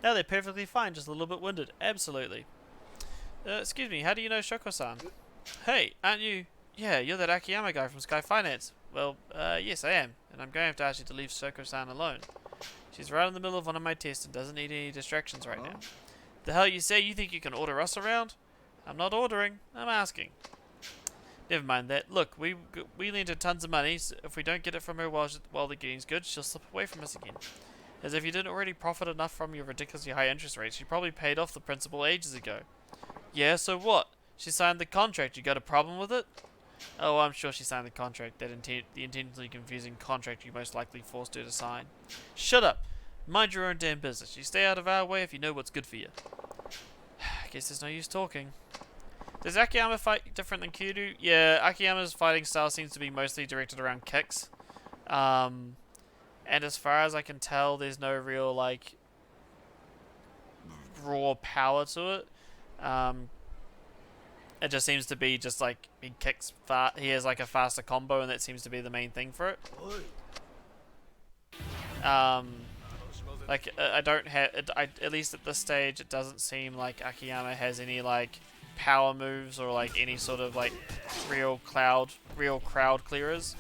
No, they're perfectly fine, just a little bit winded. Absolutely. Excuse me, how do you know Shoko-san? Hey, aren't you... Yeah, you're that Akiyama guy from Sky Finance. Well, yes I am, and I'm going to have to ask you to leave Shoko-san alone. She's right in the middle of one of my tests and doesn't need any distractions right now. The hell you say? You think you can order us around? I'm not ordering, I'm asking. Never mind that. Look, we lent her tons of money, so if we don't get it from her while the getting's good, she'll slip away from us again. As if you didn't already profit enough from your ridiculously high interest rates, you probably paid off the principal ages ago. Yeah, so what? She signed the contract, you got a problem with it? Oh, I'm sure she signed the contract, the intentionally confusing contract you most likely forced her to sign. Shut up! Mind your own damn business. You stay out of our way if you know what's good for you. I guess there's no use talking. Does Akiyama fight different than Kiryu? Yeah, Akiyama's fighting style seems to be mostly directed around kicks. And as far as I can tell, there's no real, like, raw power to it. It just seems to be just, like, he kicks fast. He has, like, a faster combo, and that seems to be the main thing for it. Like, I don't have... at least at this stage, it doesn't seem like Akiyama has any, like, power moves or, like, any sort of, like, real crowd clearers.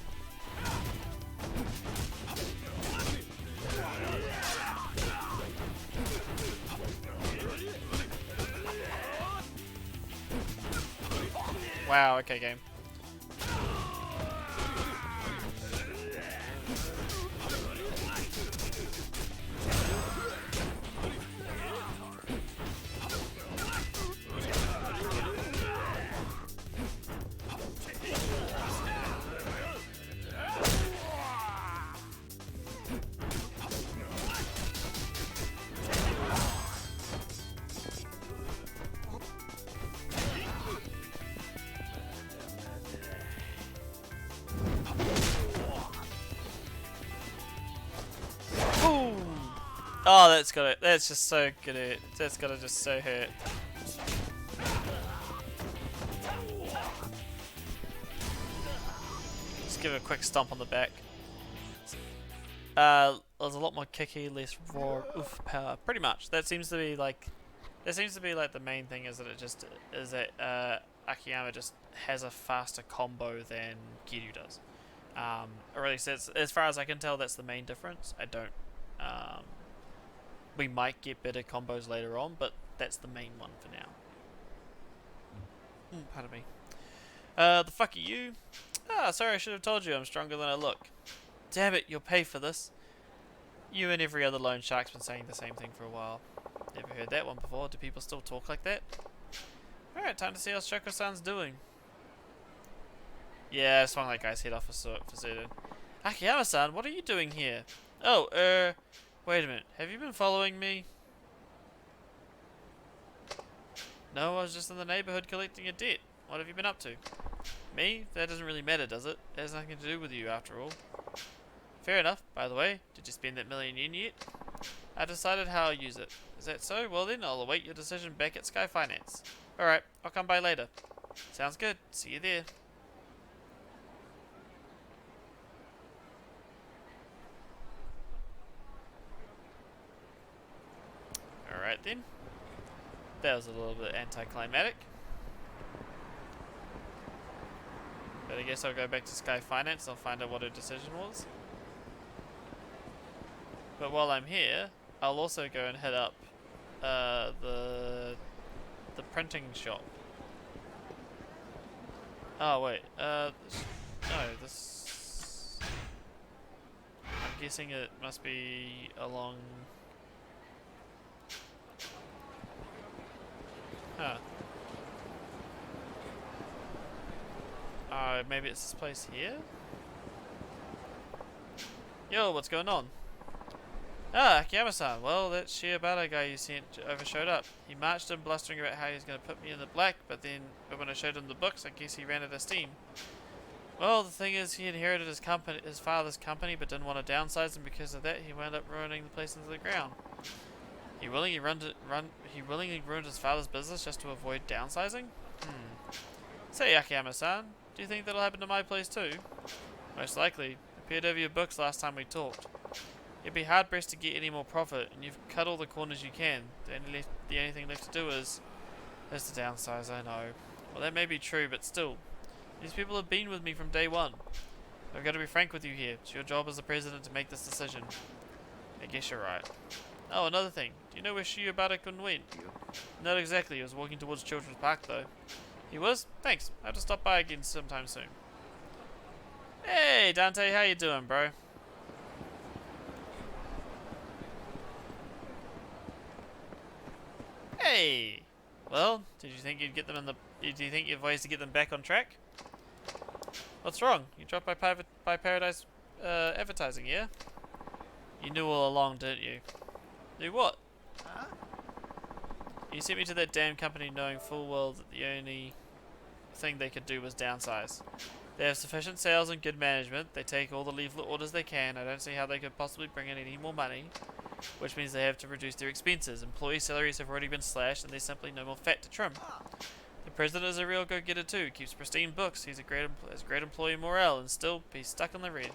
Wow, okay, game. Oh, that's got it. That's just so good. That's gotta just so hurt. Just give it a quick stomp on the back. There's a lot more kicky, less raw oof power. Pretty much. That seems to be like the main thing is that it just is that Akiyama just has a faster combo than Kiryu does. Or at least as far as I can tell, that's the main difference. I don't. We might get better combos later on, but that's the main one for now. Pardon me. The fuck are you? Ah, sorry, I should have told you I'm stronger than I look. Damn it, you'll pay for this. You and every other loan shark's been saying the same thing for a while. Never heard that one before. Do people still talk like that? Alright, time to see how Shoko-san's doing. Yeah, I swung that guy's head off for certain. Akiyama-san, what are you doing here? Oh, wait a minute. Have you been following me? No, I was just in the neighborhood collecting a debt. What have you been up to? Me? That doesn't really matter, does it? It has nothing to do with you, after all. Fair enough. By the way, did you spend that million yen yet? I decided how I'll use it. Is that so? Well then, I'll await your decision back at Sky Finance. Alright, I'll come by later. Sounds good. See you there. Alright then. That was a little bit anticlimactic. But I guess I'll go back to Sky Finance and I'll find out what her decision was. But while I'm here, I'll also go and hit up the printing shop. Oh wait, no, this. I'm guessing it must be along. Huh. Maybe it's this place here? Yo, what's going on? Ah, Akiyama-san. Well, that Shiobata guy you sent over showed up. He marched in blustering about how he was going to put me in the black, but when I showed him the books, I guess he ran out of steam. Well, the thing is, he inherited his father's company, but didn't want to downsize, and because of that, he wound up ruining the place into the ground. He willingly ruined his father's business just to avoid downsizing? Say, Akiyama-san, do you think that'll happen to my place too? Most likely. I peered over your books last time we talked. You'd be hard-pressed to get any more profit, and you've cut all the corners you can. The only thing left to do is to downsize, I know. Well, that may be true, but still. These people have been with me from day one. I've got to be frank with you here. It's your job as the president to make this decision. I guess you're right. Oh, another thing. Do you know where Shiobata-kun went? Not exactly. He was walking towards Children's Park, though. He was? Thanks. I have to stop by again sometime soon. Hey, Dante. How you doing, bro? Hey! Well, did you think you'd get them do you think you have ways to get them back on track? What's wrong? You dropped by Paradise advertising, yeah? You knew all along, didn't you? Knew what? Huh? You sent me to that damn company knowing full well that the only thing they could do was downsize. They have sufficient sales and good management. They take all the leaflet orders they can. I don't see how they could possibly bring in any more money. Which means they have to reduce their expenses. Employee salaries have already been slashed and there's simply no more fat to trim. The president is a real go-getter too. Keeps pristine books. He's has great employee morale and still he's stuck in the red.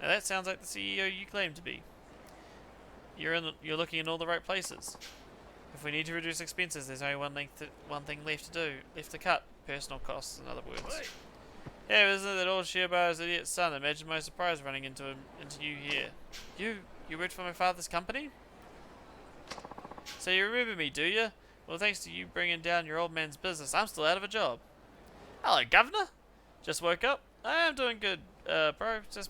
Now that sounds like the CEO you claim to be. You're looking in all the right places. If we need to reduce expenses, there's only one thing left to cut. Personal costs, in other words. Yeah, isn't it that old Shiobata's idiot son? Imagine my surprise running into you here. You worked for my father's company? So you remember me, do you? Well, thanks to you bringing down your old man's business, I'm still out of a job. Hello, Governor. Just woke up. I am doing good, bro. Just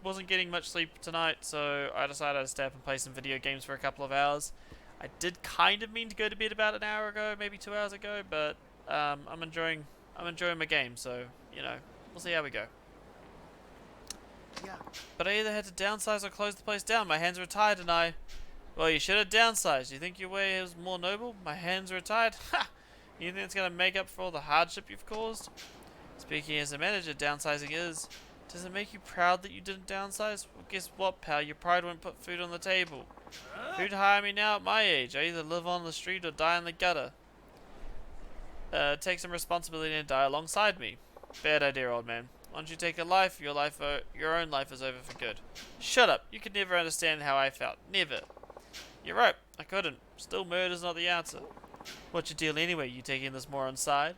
wasn't getting much sleep tonight, so I decided I'd stay up and play some video games for a couple of hours. I did kind of mean to go to bed about an hour ago, maybe 2 hours ago, but I'm enjoying my game, so you know, we'll see how we go. Yeah. But I either had to downsize or close the place down. My hands were tied, and well, you should have downsized. You think your way is more noble? My hands were tied. Ha! You think it's gonna make up for all the hardship you've caused? Speaking as a manager, downsizing is. Does it make you proud that you didn't downsize? Well, guess what, pal? Your pride won't put food on the table. Who'd hire me now at my age? I either live on the street or die in the gutter. Take some responsibility and die alongside me. Bad idea, old man. Once you take a life, your own life is over for good. Shut up. You could never understand how I felt. Never. You're right. I couldn't. Still, murder's not the answer. What's your deal anyway? You taking this more on side?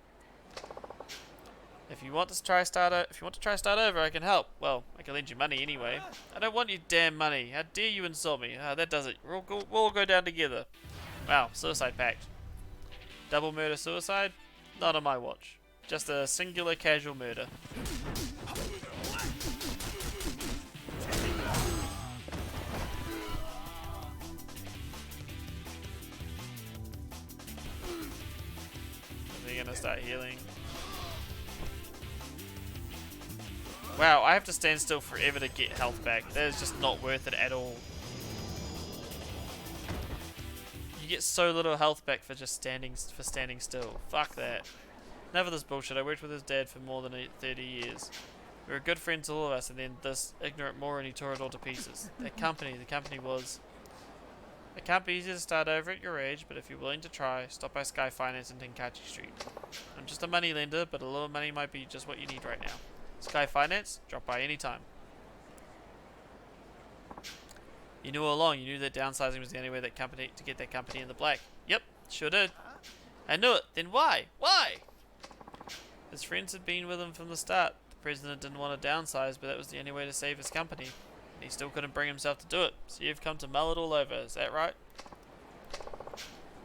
If you want to try start over, I can help. Well, I can lend you money anyway. I don't want your damn money. How dare you insult me? That does it. We'll all go down together. Wow, suicide pact. Double murder suicide? Not on my watch. Just a singular casual murder. Are they gonna start healing? Wow, I have to stand still forever to get health back. That is just not worth it at all. You get so little health back for just standing still. Fuck that. Enough of this bullshit. I worked with his dad for more than 30 years. We were good friends, all of us, and then this ignorant moron, he tore it all to pieces. The company was... It can't be easy to start over at your age, but if you're willing to try, stop by Sky Finance in Tenkachi Street. I'm just a money lender, but a little money might be just what you need right now. Sky Finance, drop by anytime. You knew all along, you knew that downsizing was the only way to get that company in the black. Yep, sure did. I knew it, then why? Why? His friends had been with him from the start. The president didn't want to downsize, but that was the only way to save his company. He still couldn't bring himself to do it, so you've come to mull it all over, is that right?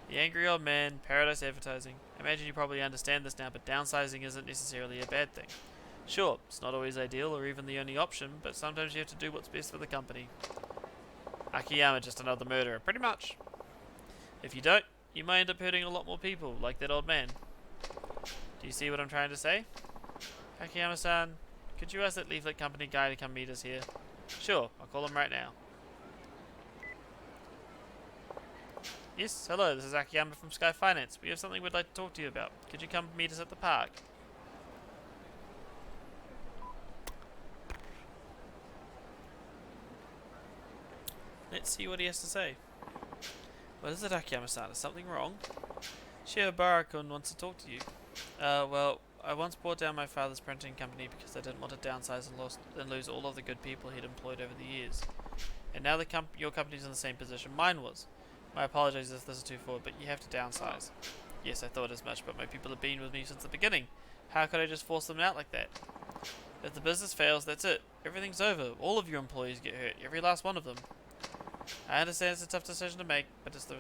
The angry old man, Paradise Advertising. I imagine you probably understand this now, but downsizing isn't necessarily a bad thing. Sure, it's not always ideal or even the only option, but sometimes you have to do what's best for the company. Akiyama, just another murderer, pretty much. If you don't, you might end up hurting a lot more people, like that old man. Do you see what I'm trying to say? Akiyama-san, could you ask that leaflet company guy to come meet us here? Sure, I'll call him right now. Yes, hello, this is Akiyama from Sky Finance. We have something we'd like to talk to you about. Could you come meet us at the park? Let's see what he has to say. What is it, Akiyama-san? Is something wrong? Shiobara-kun wants to talk to you. Well, I once brought down my father's printing company because I didn't want to downsize and lose all of the good people he'd employed over the years. And now your company's in the same position mine was. My apologies if this is too forward, but you have to downsize. Yes, I thought as much, but my people have been with me since the beginning. How could I just force them out like that? If the business fails, that's it. Everything's over. All of your employees get hurt. Every last one of them. I understand it's a tough decision to make, but it's the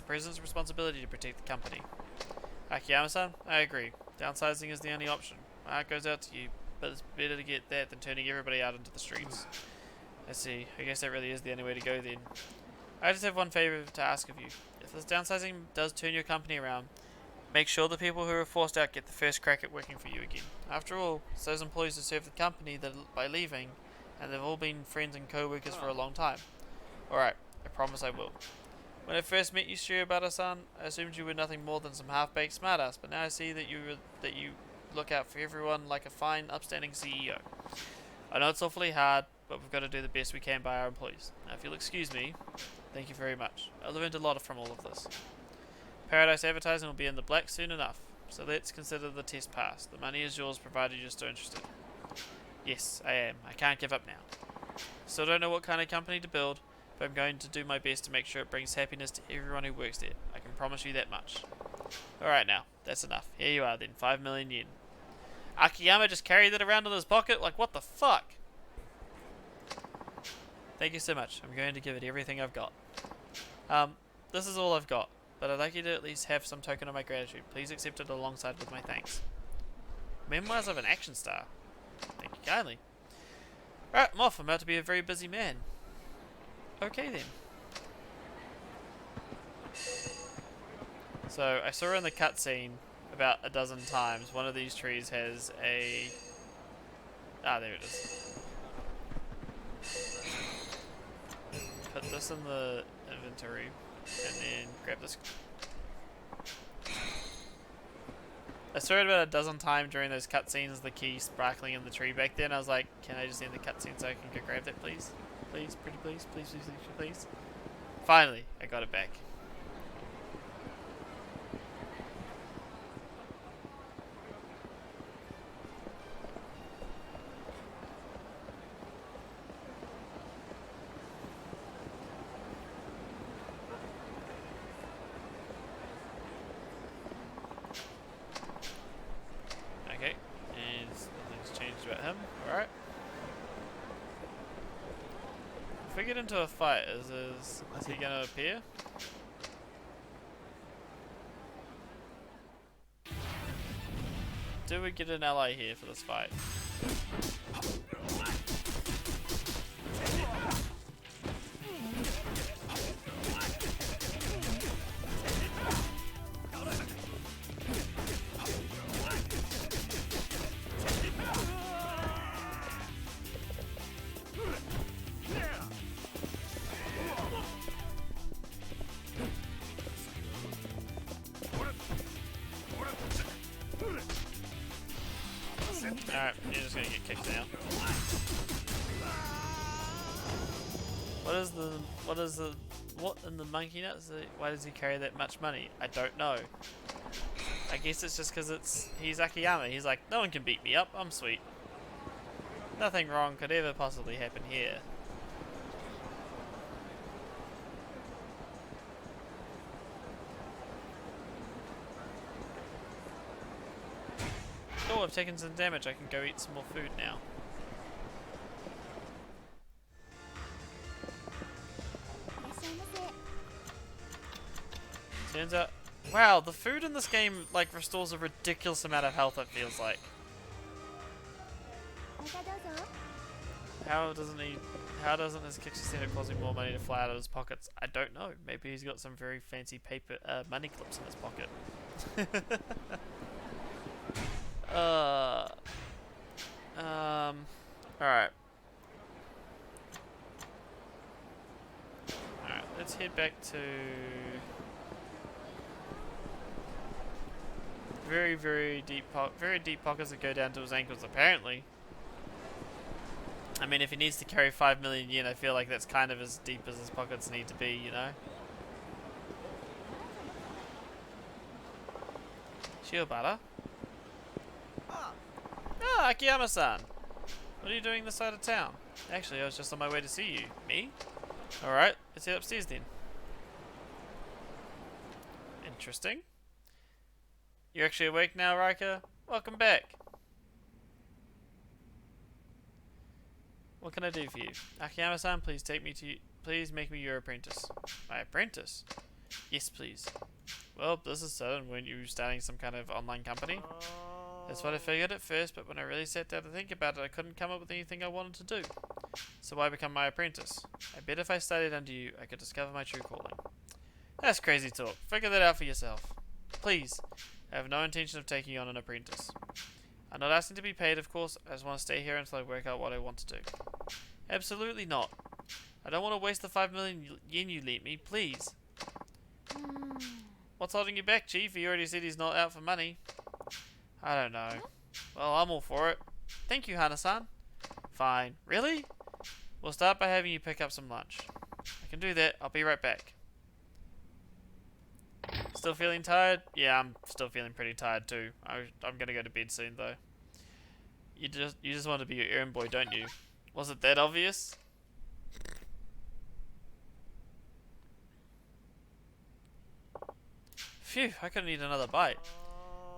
president's responsibility to protect the company. Akiyama-san, I agree. Downsizing is the only option. My heart goes out to you, but it's better to get that than turning everybody out into the streets. I see. I guess that really is the only way to go then. I just have one favor to ask of you. If this downsizing does turn your company around, make sure the people who are forced out get the first crack at working for you again. After all, it's those employees who serve the company that by leaving, and they've all been friends and co-workers for a long time. Alright, I promise I will. When I first met you, Shiobara-san, I assumed you were nothing more than some half-baked smartass, but now I see that you look out for everyone like a fine, upstanding CEO. I know it's awfully hard, but we've got to do the best we can by our employees. Now, if you'll excuse me, thank you very much. I learned a lot from all of this. Paradise Advertising will be in the black soon enough, so let's consider the test passed. The money is yours, provided you're still interested. Yes, I am. I can't give up now. Still don't know what kind of company to build, but I'm going to do my best to make sure it brings happiness to everyone who works there. I can promise you that much. Alright now, that's enough. Here you are then, 5 million yen. Akiyama just carried that around in his pocket? Like, what the fuck? Thank you so much. I'm going to give it everything I've got. This is all I've got, but I'd like you to at least have some token of my gratitude. Please accept it alongside with my thanks. Memoirs of an Action Star. Thank you kindly. Right, I'm off. I'm about to be a very busy man. Okay then. So I saw in the cutscene about a dozen times one of these trees has a... Ah, there it is. Put this in the inventory and then grab this. I saw it about a dozen times during those cutscenes, the key sparkling in the tree back then. I was like, can I just end the cutscene so I can go grab that, please? Please, pretty please, please, please, please, please. Finally, I got it back. Okay, and nothing's changed about him. Alright. If we get into a fight, is he gonna appear? Do we get an ally here for this fight? Alright, you're just gonna get kicked now. What in the monkey nuts? Why does he carry that much money? I don't know. I guess it's just because he's Akiyama. He's like, no one can beat me up, I'm sweet. Nothing wrong could ever possibly happen here. Oh, I've taken some damage. I can go eat some more food now. Turns out, wow, the food in this game like restores a ridiculous amount of health. It feels like. How doesn't his Kickstarter cause him more money to fly out of his pockets? I don't know. Maybe he's got some very fancy paper money clips in his pocket. Alright. Alright, let's head back to very deep pockets that go down to his ankles apparently. I mean, if he needs to carry 5 million yen, I feel like that's kind of as deep as his pockets need to be, you know? Shiobara? Ah, Akiyama-san! What are you doing this side of town? Actually, I was just on my way to see you. Me? Alright, let's head upstairs then. Interesting. You're actually awake now, Riker? Welcome back. What can I do for you? Akiyama-san, please make me your apprentice. My apprentice? Yes, please. Well, this is sudden. Weren't you starting some kind of online company? That's what I figured at first, but when I really sat down to think about it, I couldn't come up with anything I wanted to do. So why become my apprentice? I bet if I studied under you, I could discover my true calling. That's crazy talk. Figure that out for yourself. Please. I have no intention of taking on an apprentice. I'm not asking to be paid, of course. I just want to stay here until I work out what I want to do. Absolutely not. I don't want to waste the 5 million yen you lent me, please. What's holding you back, Chief? He already said he's not out for money. I don't know. Well, I'm all for it. Thank you, Hana-san. Fine. Really? We'll start by having you pick up some lunch. I can do that. I'll be right back. Still feeling tired? Yeah, I'm still feeling pretty tired too. I'm gonna go to bed soon though. You just want to be your errand boy, don't you? Was it that obvious? Phew, I couldn't eat another bite.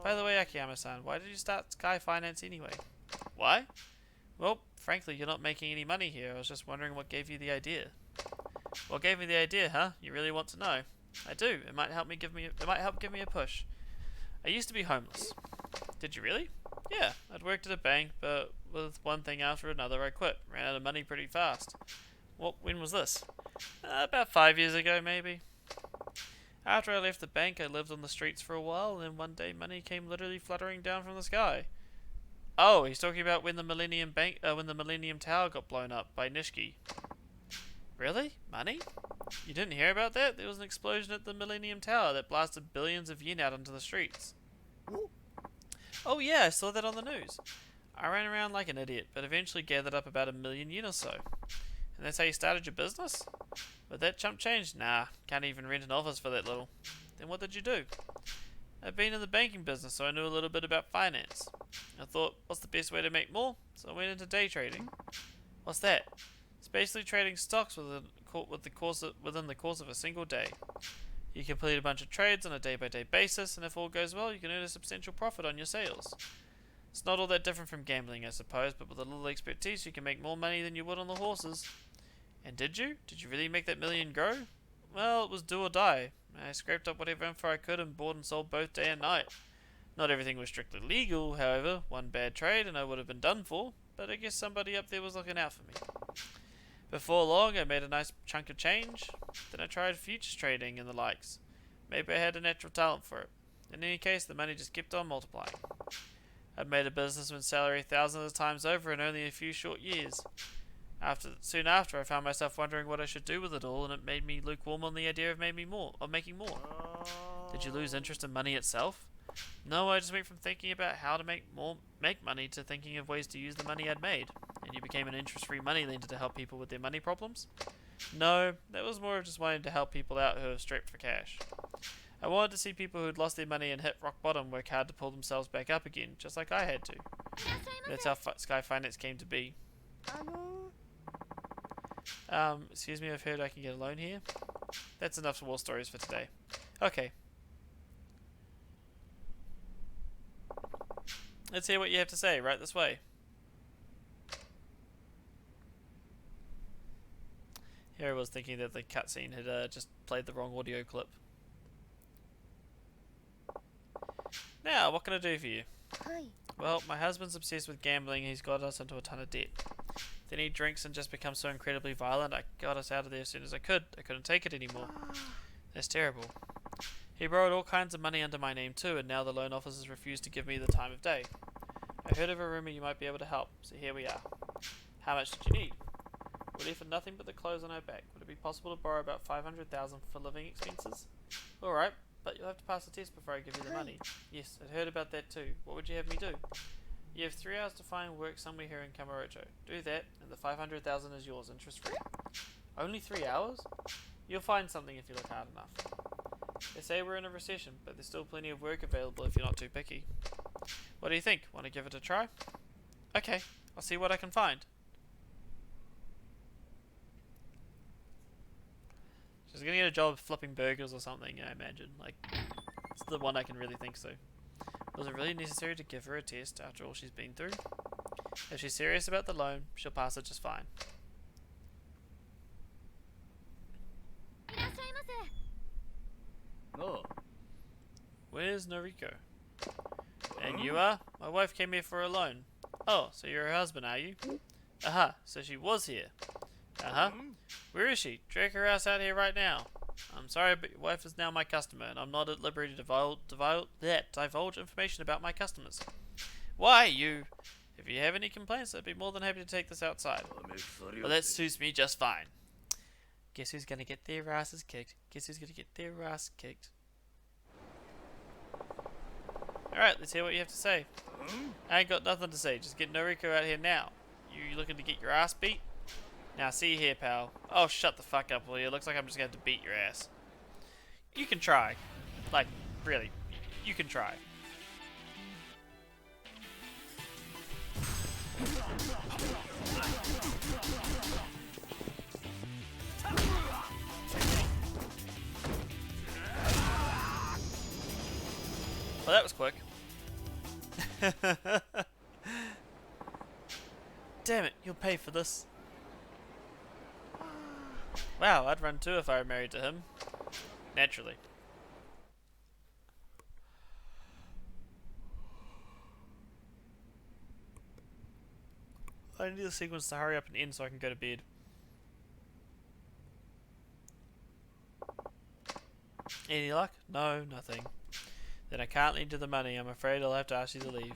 By the way, Akiyama-san, why did you start Sky Finance anyway? Why? Well, frankly, you're not making any money here. I was just wondering what gave you the idea. What gave me the idea, huh? You really want to know? I do. It might help give me a push. I used to be homeless. Did you really? Yeah, I'd worked at a bank, but with one thing after another, I quit. Ran out of money pretty fast. When was this? About 5 years ago, maybe. After I left the bank, I lived on the streets for a while, and then one day money came literally fluttering down from the sky. Oh, he's talking about when the Millennium Tower got blown up by Nishiki. Really? Money? You didn't hear about that? There was an explosion at the Millennium Tower that blasted billions of yen out into the streets. Oh yeah, I saw that on the news. I ran around like an idiot, but eventually gathered up about 1 million yen or so. And that's how you started your business? But that chump change? Nah, can't even rent an office for that little. Then what did you do? I've been in the banking business, so I knew a little bit about finance. I thought, what's the best way to make more? So I went into day trading. What's that? It's basically trading stocks within the course of a single day. You complete a bunch of trades on a day-by-day basis, and if all goes well, you can earn a substantial profit on your sales. It's not all that different from gambling, I suppose, but with a little expertise, you can make more money than you would on the horses. And did you? Did you really make that million grow? Well, it was do or die. I scraped up whatever info I could and bought and sold both day and night. Not everything was strictly legal, however. One bad trade and I would have been done for, but I guess somebody up there was looking out for me. Before long, I made a nice chunk of change. Then I tried futures trading and the likes. Maybe I had a natural talent for it. In any case, the money just kept on multiplying. I'd made a businessman's salary thousands of times over in only a few short years. Soon after, I found myself wondering what I should do with it all, and it made me lukewarm on the idea of making more. Did you lose interest in money itself? No, I just went from thinking about how to make money to thinking of ways to use the money I'd made. And you became an interest-free moneylender to help people with their money problems? No, that was more of just wanting to help people out who are strapped for cash. I wanted to see people who'd lost their money and hit rock bottom work hard to pull themselves back up again, just like I had to. That's how Sky Finance came to be. Excuse me, I've heard I can get a loan here. That's enough war stories for today. Okay. Let's hear what you have to say, right this way. Here I was thinking that the cutscene had just played the wrong audio clip. Now, what can I do for you? Well, my husband's obsessed with gambling. He's got us into a ton of debt. Then he drinks and just becomes so incredibly violent. I got us out of there as soon as I could. I couldn't take it anymore. That's terrible. He borrowed all kinds of money under my name too, and now the loan officers refuse to give me the time of day. I heard of a rumor you might be able to help, so here we are. How much did you need? We're left with nothing but the clothes on our back. Would it be possible to borrow about 500,000 for living expenses? Alright, but you'll have to pass the test before I give you the money. Yes, I'd heard about that too. What would you have me do? You have 3 hours to find work somewhere here in Kamurocho. Do that, and the 500,000 is yours, interest-free. Only 3 hours? You'll find something if you look hard enough. They say we're in a recession, but there's still plenty of work available if you're not too picky. What do you think? Want to give it a try? Okay, I'll see what I can find. She's gonna get a job flipping burgers or something, I imagine. Like, it's the one I can really think so. Was it really necessary to give her a test after all she's been through? If she's serious about the loan, she'll pass it just fine. Oh. Where's Noriko? And you are? My wife came here for a loan. Oh, so you're her husband, are you? Aha, so she was here. Uh-huh. Where is she? Drag her ass out here right now. I'm sorry, but your wife is now my customer, and I'm not at liberty to divulge information about my customers. Why, you... If you have any complaints, I'd be more than happy to take this outside. Well, that suits me just fine. Guess who's gonna get their asses kicked? Guess who's gonna get their ass kicked? Alright, let's hear what you have to say. I ain't got nothing to say, just get Noriko out here now. You looking to get your ass beat? Now see here, pal. Oh, shut the fuck up, will you? Looks like I'm just gonna have to beat your ass. You can try. Like, really. You can try. Well, that was quick. Damn it, you'll pay for this. Wow, I'd run too if I were married to him. Naturally. I need the sequence to hurry up and end so I can go to bed. Any luck? No, nothing. Then I can't lend you the money. I'm afraid I'll have to ask you to leave.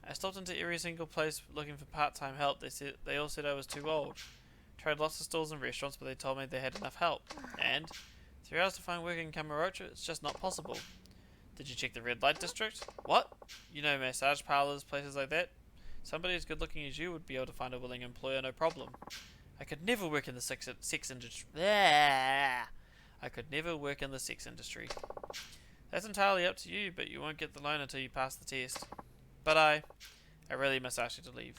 I stopped into every single place looking for part-time help. They all said I was too old. Tried lots of stores and restaurants, but they told me they had enough help. And 3 hours to find work in Kamurocho? It's just not possible. Did you check the red light district? What? You know, massage parlors, places like that? Somebody as good looking as you would be able to find a willing employer, no problem. I could never work in the sex industry. I could never work in the sex industry. That's entirely up to you, but you won't get the loan until you pass the test. But I really must ask you to leave.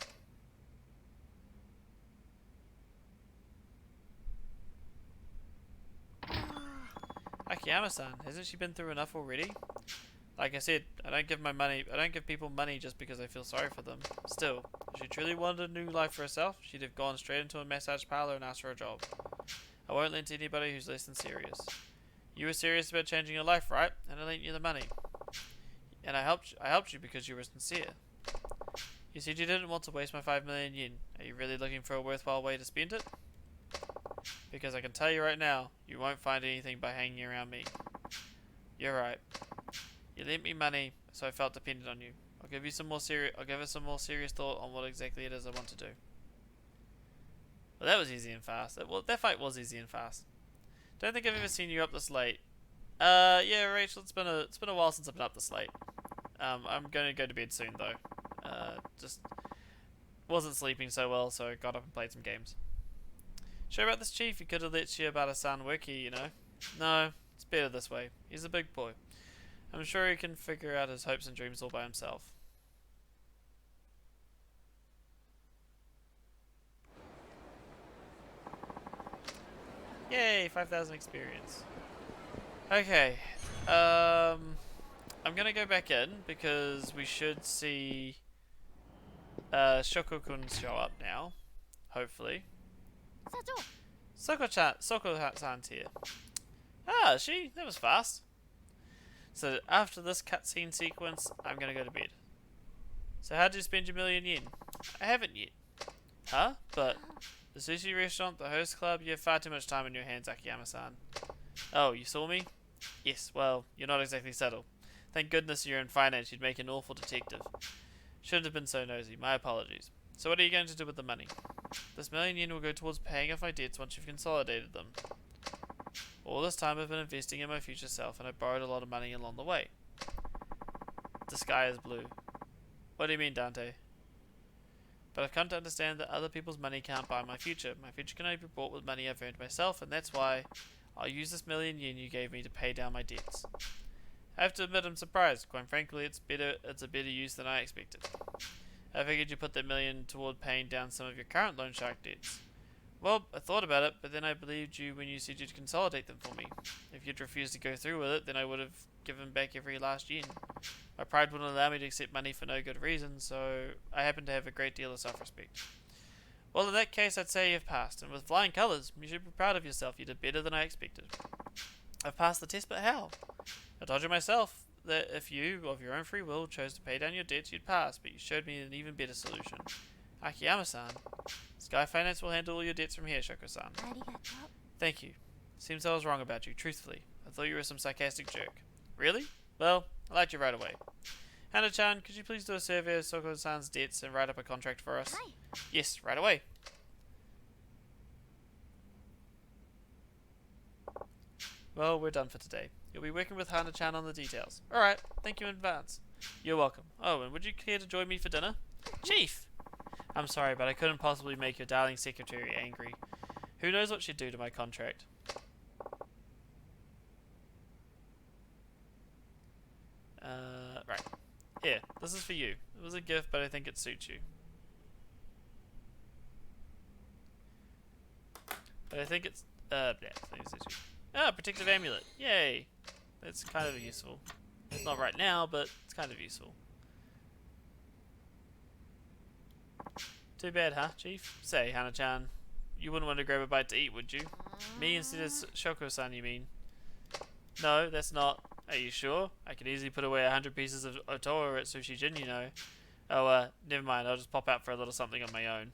Akiyama-san, hasn't she been through enough already? Like I said, I don't give people money just because I feel sorry for them. Still, if she truly wanted a new life for herself, she'd have gone straight into a massage parlor and asked for a job. I won't lend to anybody who's less than serious. You were serious about changing your life, right? And I lent you the money. And I helped you because you were sincere. You said you didn't want to waste my 5 million yen. Are you really looking for a worthwhile way to spend it? Because I can tell you right now, you won't find anything by hanging around me. You're right. You lent me money, so I felt dependent on you. I'll give it some more serious thought on what exactly it is I want to do. Well, that was easy and fast. That fight was easy and fast. Don't think I've ever seen you up this late. Yeah, Rachel, it's been a while since I've been up this late. I'm gonna go to bed soon though. Just wasn't sleeping so well, so got up and played some games. Sure about this, Chief? He could have let you about his son work here, you know. No, it's better this way. He's a big boy. I'm sure he can figure out his hopes and dreams all by himself. Yay, 5,000 experience. Okay, I'm gonna go back in because we should see Shoko-kun show up now, hopefully. Soko-san's here. Ah, that was fast. So after this cutscene sequence, I'm gonna go to bed. So how'd you spend your million yen? I haven't yet. Huh? But the sushi restaurant, the host club, you have far too much time on your hands, Akiyama-san. Oh, you saw me? Yes, well, you're not exactly subtle. Thank goodness you're in finance, you'd make an awful detective. Shouldn't have been so nosy, my apologies. So what are you going to do with the money? This million yen will go towards paying off my debts once you've consolidated them. All this time I've been investing in my future self, and I borrowed a lot of money along the way. The sky is blue. What do you mean, Dante? But I've come to understand that other people's money can't buy my future. My future can only be bought with money I've earned myself, and that's why I'll use this million yen you gave me to pay down my debts. I have to admit I'm surprised. Quite frankly, it's a better use than I expected. I figured you'd put that million toward paying down some of your current loan shark debts. Well, I thought about it, but then I believed you when you said you'd consolidate them for me. If you'd refused to go through with it, then I would have given back every last yen. My pride wouldn't allow me to accept money for no good reason, so I happen to have a great deal of self-respect. Well, in that case, I'd say you've passed, and with flying colours, you should be proud of yourself. You did better than I expected. I've passed the test, but how? I told you myself that if you, of your own free will, chose to pay down your debts, you'd pass, but you showed me an even better solution. Akiyama-san, Sky Finance will handle all your debts from here, Shoko-san. Thank you. Seems I was wrong about you, truthfully. I thought you were some sarcastic jerk. Really? Well, I liked you right away. Hana-chan, could you please do a survey of Soko-san's debts and write up a contract for us? Yes, right away. Well, we're done for today. You'll be working with Hana-chan on the details. Alright, thank you in advance. You're welcome. Oh, and would you care to join me for dinner? Chief! I'm sorry, but I couldn't possibly make your darling secretary angry. Who knows what she'd do to my contract? Right. Here, this is for you. It was a gift, but I think it suits you. But I think it's, yeah, I think it suits you. Ah, protective amulet. Yay! That's kind of useful. It's not right now, but it's kind of useful. Too bad, huh, Chief? Say, Hana-chan, you wouldn't want to grab a bite to eat, would you? Me instead of Shoko-san, you mean? No, that's not. Are you sure? I could easily put away 100 pieces of otoa at Sushi Jin, you know. Oh, never mind. I'll just pop out for a little something on my own.